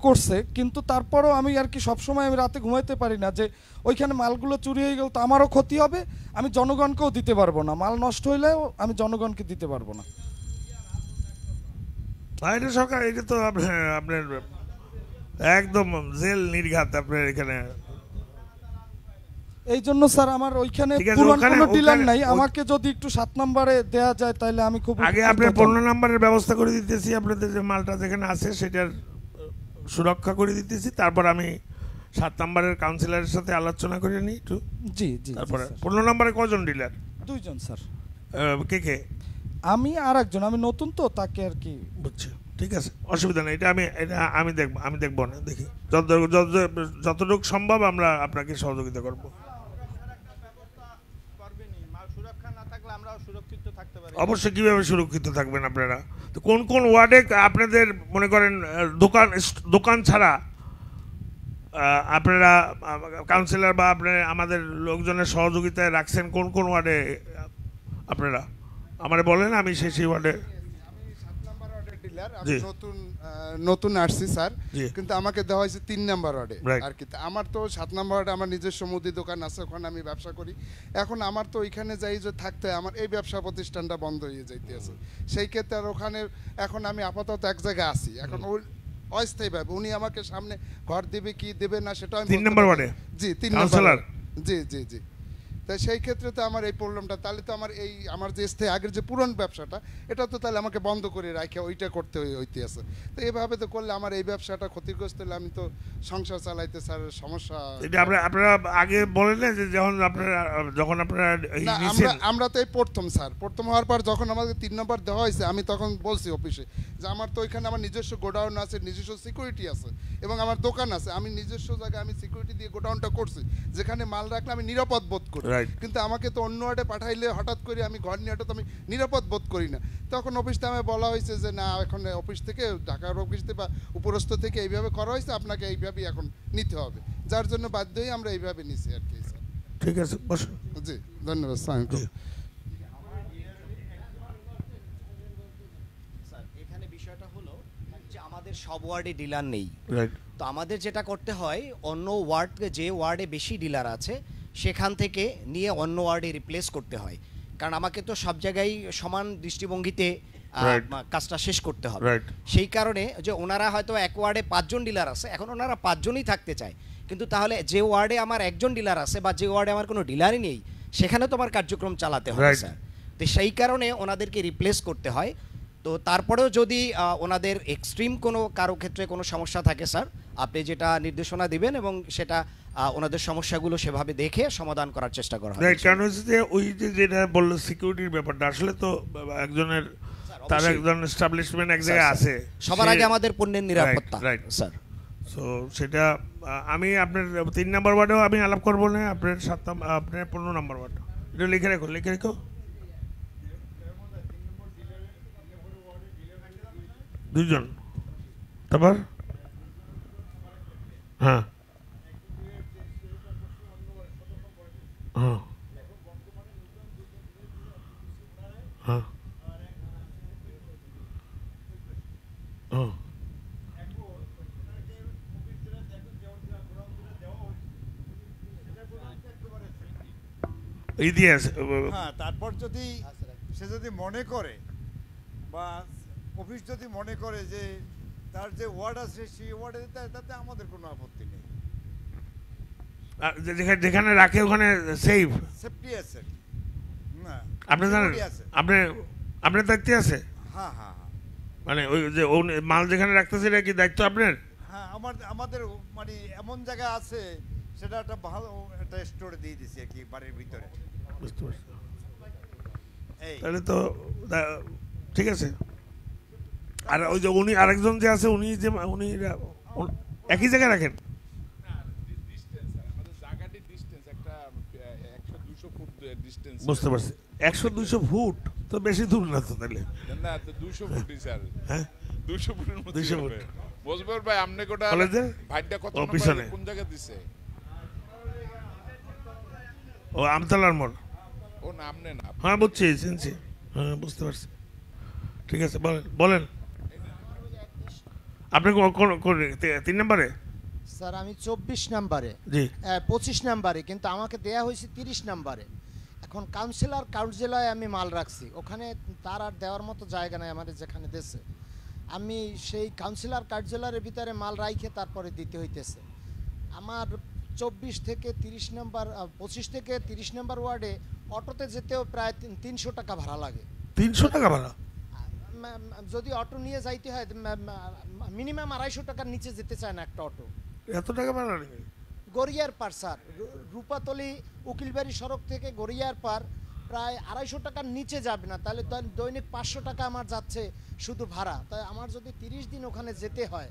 করছে, কিন্তু তারপরও আমি আর কি সবসময় আমি রাতে ঘুমাইতে পারি না যে ওইখানে মালগুলো চুরি হয়ে গেল তো আমারও ক্ষতি হবে, আমি জনগণকেও দিতে পারবো না, মাল নষ্ট হইলেও আমি জনগণকে দিতে পারবো না। এটা সরকার, এটা তো আপনার একদম জেল নির্ঘাত আপনার এখানে। এই জন্য স্যার আমার ওইখানে পুরান কোনো ডিলার নাই, আমাকে যদি একটু 7 নম্বরে দেয়া যায় তাহলে আমি খুব আগে আপনার 15 নম্বরের ব্যবস্থা করে দিতেছি, আপনাদের যে মালটা যেখানে আছে সেটার সুরক্ষা করে দিতেছি, তারপর আমি 7 নম্বরের কাউন্সিলরের সাথে আলোচনা করে নিই একটু। জি জি। তারপরে 15 নম্বরে কজন ডিলার? 2 জন স্যার। কে? আমি আর একজন, আমি নতুন তো তাকে আর কি। বুঝছি, ঠিক আছে, অসুবিধা নেই, এটা আমি দেখবো না, দেখি যতটুকু সম্ভব আমরা আপনাকে সহযোগিতা করব। অবশ্যই, কিভাবে সুরক্ষিত থাকবেন আপনারা? তো কোন কোন ওয়ার্ডে আপনাদের মনে করেন দোকান ছাড়া আপনারা কাউন্সিলর বা আপনার আমাদের লোকজনের সহযোগিতায় রাখছেন কোন কোন ওয়ার্ডে আপনারা আমারে বলেন, আমি সেই ওয়ার্ডে। আমি নতুন আসছি স্যার, কিন্তু আমাকে দেওয়া হয়েছে 3 নাম্বার ওয়ার্ডে আর কি। আমার তো 7 নাম্বার ওয়ার্ডে আমার নিজস্ব মুদি দোকান আছে, ওখানে আমি ব্যবসা করি। এখন আমার তো ওইখানে যাই যে থাকতে আমার এই ব্যবসা প্রতিষ্ঠানটা বন্ধ হয়ে যাইতে আছে, সেই ক্ষেত্রে আর ওখানে এখন আমি আপাতত এক জায়গায় আছি। এখন ওই অস্থায়ীভাবে উনি আমাকে সামনে ঘর দেবে কি দেবে না সেটা আমি 3 নাম্বার ওয়ার্ডে। জি 3 নাম্বার। জি জি জি। তাই সেই ক্ষেত্রে তো আমার এই প্রবলেমটা, তাহলে তো আমার যে স্থায়ী আগের যে পুরনো ব্যবসাটা এটা তো তাহলে আমাকে বন্ধ করে রাখে ওইটা করতে হইতে আছে। তো এইভাবে তো করলে আমার এই ব্যবসাটা ক্ষতিগ্রস্ত হলে আমি তো সংসার চালাইতে স্যার সমস্যা। এটা আপনারা আগে বলেন না যে যখন আপনারা আমরা তো এই প্রথম হওয়ার পর যখন আমাকে 3 নম্বর দেওয়া হয়েছে আমি তখন বলছি অফিসে যে আমার তো ওইখানে আমার নিজস্ব গোডাউন আছে, নিজস্ব সিকিউরিটি আছে এবং আমার দোকান আছে, আমি নিজস্ব জায়গায় আমি সিকিউরিটি দিয়ে গোডাউনটা করছি যেখানে মাল রাখলে আমি নিরাপদ বোধ করি। কিন্তু আমাকে তো অন্য ওয়ার্ডে পাঠাইলে হঠাৎ করে আমি ঘর নিয়ে তো আমি নিরাপদ বোধ করি না। তখন অফিস থেকে আমায় বলা হয়েছে যে না, এখন অফিস থেকে ঢাকার অফিস থেকে বা উপরস্থ থেকে এইভাবে করা হয়েছে, আপনাকে এইভাবেই এখন নিতে হবে, যার জন্য বাধ্য হয়ে আমরা এইভাবে নিছি আর কি। ঠিক আছে, বসুন। জি ধন্যবাদ স্যার। এখানে বিষয়টা হলো যে আমাদের সব ওয়ার্ডে ডিলার নেই, তো আমাদের যেটা করতে হয় অন্য ওয়ার্ডে, যে ওয়ার্ডে বেশি ডিলার আছে সেখান থেকে নিয়ে অন্য ওয়ার্ডে রিপ্লেস করতে হয়, কারণ আমাকে তো সব জায়গায় সমান দৃষ্টিভঙ্গিতে কাজটা শেষ করতে হবে। সেই কারণে যে ওনারা হয়তো এক ওয়ার্ডে 5 জন ডিলার আছে, এখন ওনারা 5 জনই থাকতে চায়, কিন্তু তাহলে যে ওয়ার্ডে আমার একজন ডিলার আছে বা যে ওয়ার্ডে আমার কোনো ডিলারই নেই সেখানে তো আমার কার্যক্রম চালাতে হবে স্যার। তো সেই কারণে ওনাদেরকে রিপ্লেস করতে হয়। তো তারপরেও যদি ওনাদের এক্সট্রিম কোনো কারো ক্ষেত্রে কোনো সমস্যা থাকে স্যার, আপনি যেটা নির্দেশনা দিবেন এবং সেটা ওনাদের সমস্যাগুলো সেভাবে দেখে সমাধান করার চেষ্টা করা হবে। কারণ হচ্ছে যে ওই যে যেটা বললো সিকিউরিটির ব্যাপারটা, আসলে তো একজনের তার একজন এস্টাবলিশমেন্ট এক জায়গায় আছে, সবার আগে আমাদের পণ্যের নিরাপত্তা স্যার। সো সেটা আমি আপনার 3 নম্বর ওয়ার্ডেও আমি আলাপ করবো না, আপনার 15 নম্বর ওয়ার্ড এটা লিখে রেখো। দুজন, তারপর হ্যাঁ হ্যাঁ হ্যাঁ হ্যাঁ হ্যাঁ, তারপর যদি সে যদি মনে করে বা অফিস যদি মনে করে যে তার যে ওয়ার্ড আছে সেই ওয়ার্ডে তাতে আমাদের কোনো আপত্তি নেই। যেখানে রাখে ওখানে সেফটি আছে। আপনি জানেন আপনার দায়িত্ব আছে? হ্যাঁ হ্যাঁ হ্যাঁ, মানে ওই যে মাল যেখানে রাখতেছে এটা কি দায়িত্ব আপনার? হ্যাঁ, আমাদের মানে এমন জায়গা আছে সেটা একটা ভালো একটা স্টোরে দিয়ে দিছি আর কি বাড়ির ভিতরে। বুঝতে পারছি। তাহলে তো ঠিক আছে। আর ওই যে উনি আরেকজন যে আছে উনি একই জায়গায় রাখেন? বুঝতে পারছি। 100-200 ফুট তো বেশি দূর না তো তাহলে? না, 200 ফুটই স্যার। হ্যাঁ, 200 ফুটের মধ্যে 200 ফুট। মজবুর ভাই আপনি কোটা ভাইটা কত নম্বর কোন জায়গা দিছে? ও আমতলার মোড়। ও নাম নেন আপনি? হ্যাঁ বুঝছি, চিনছি। হ্যাঁ বুঝতে পারছি। ঠিক আছে, বলেন আপনি কোন 3 নম্বরে? স্যার আমি 24 নম্বরে, জি 25 নম্বরে, কিন্তু আমাকে দেয়া হয়েছে 30 নম্বরে। এখন কাউন্সিলরে আমি মাল রাখছি, ওখানে তার আর দেওয়ার মতো জায়গা নাই আমাদের যেখানে দেশে। আমি সেই কাউন্সিলর কার্যালয়ের ভিতরে মাল রাইখে তারপরে দিতে হইতেছে। আমার 24 থেকে 30 নম্বর 25 থেকে 30 নম্বর ওয়ার্ডে অটোতে যেতেও প্রায় 300 টাকা ভাড়া লাগে। 300 টাকা ভাড়া? যদি অটো নিয়ে যাইতে হয় মিনিমাম 250 টাকার নিচে যেতে চায় না একটা অটো। এত টাকা ভাড়া নেই? গড়িয়ার পার স্যার, রূপাতলি উকিলবাড়ি সড়ক থেকে গড়িয়ার পার প্রায় 250 টাকার নিচে যাবে না, তাহলে দৈনিক 500 টাকা আমার যাচ্ছে শুধু ভাড়া। তাই আমার যদি 30 দিন ওখানে যেতে হয়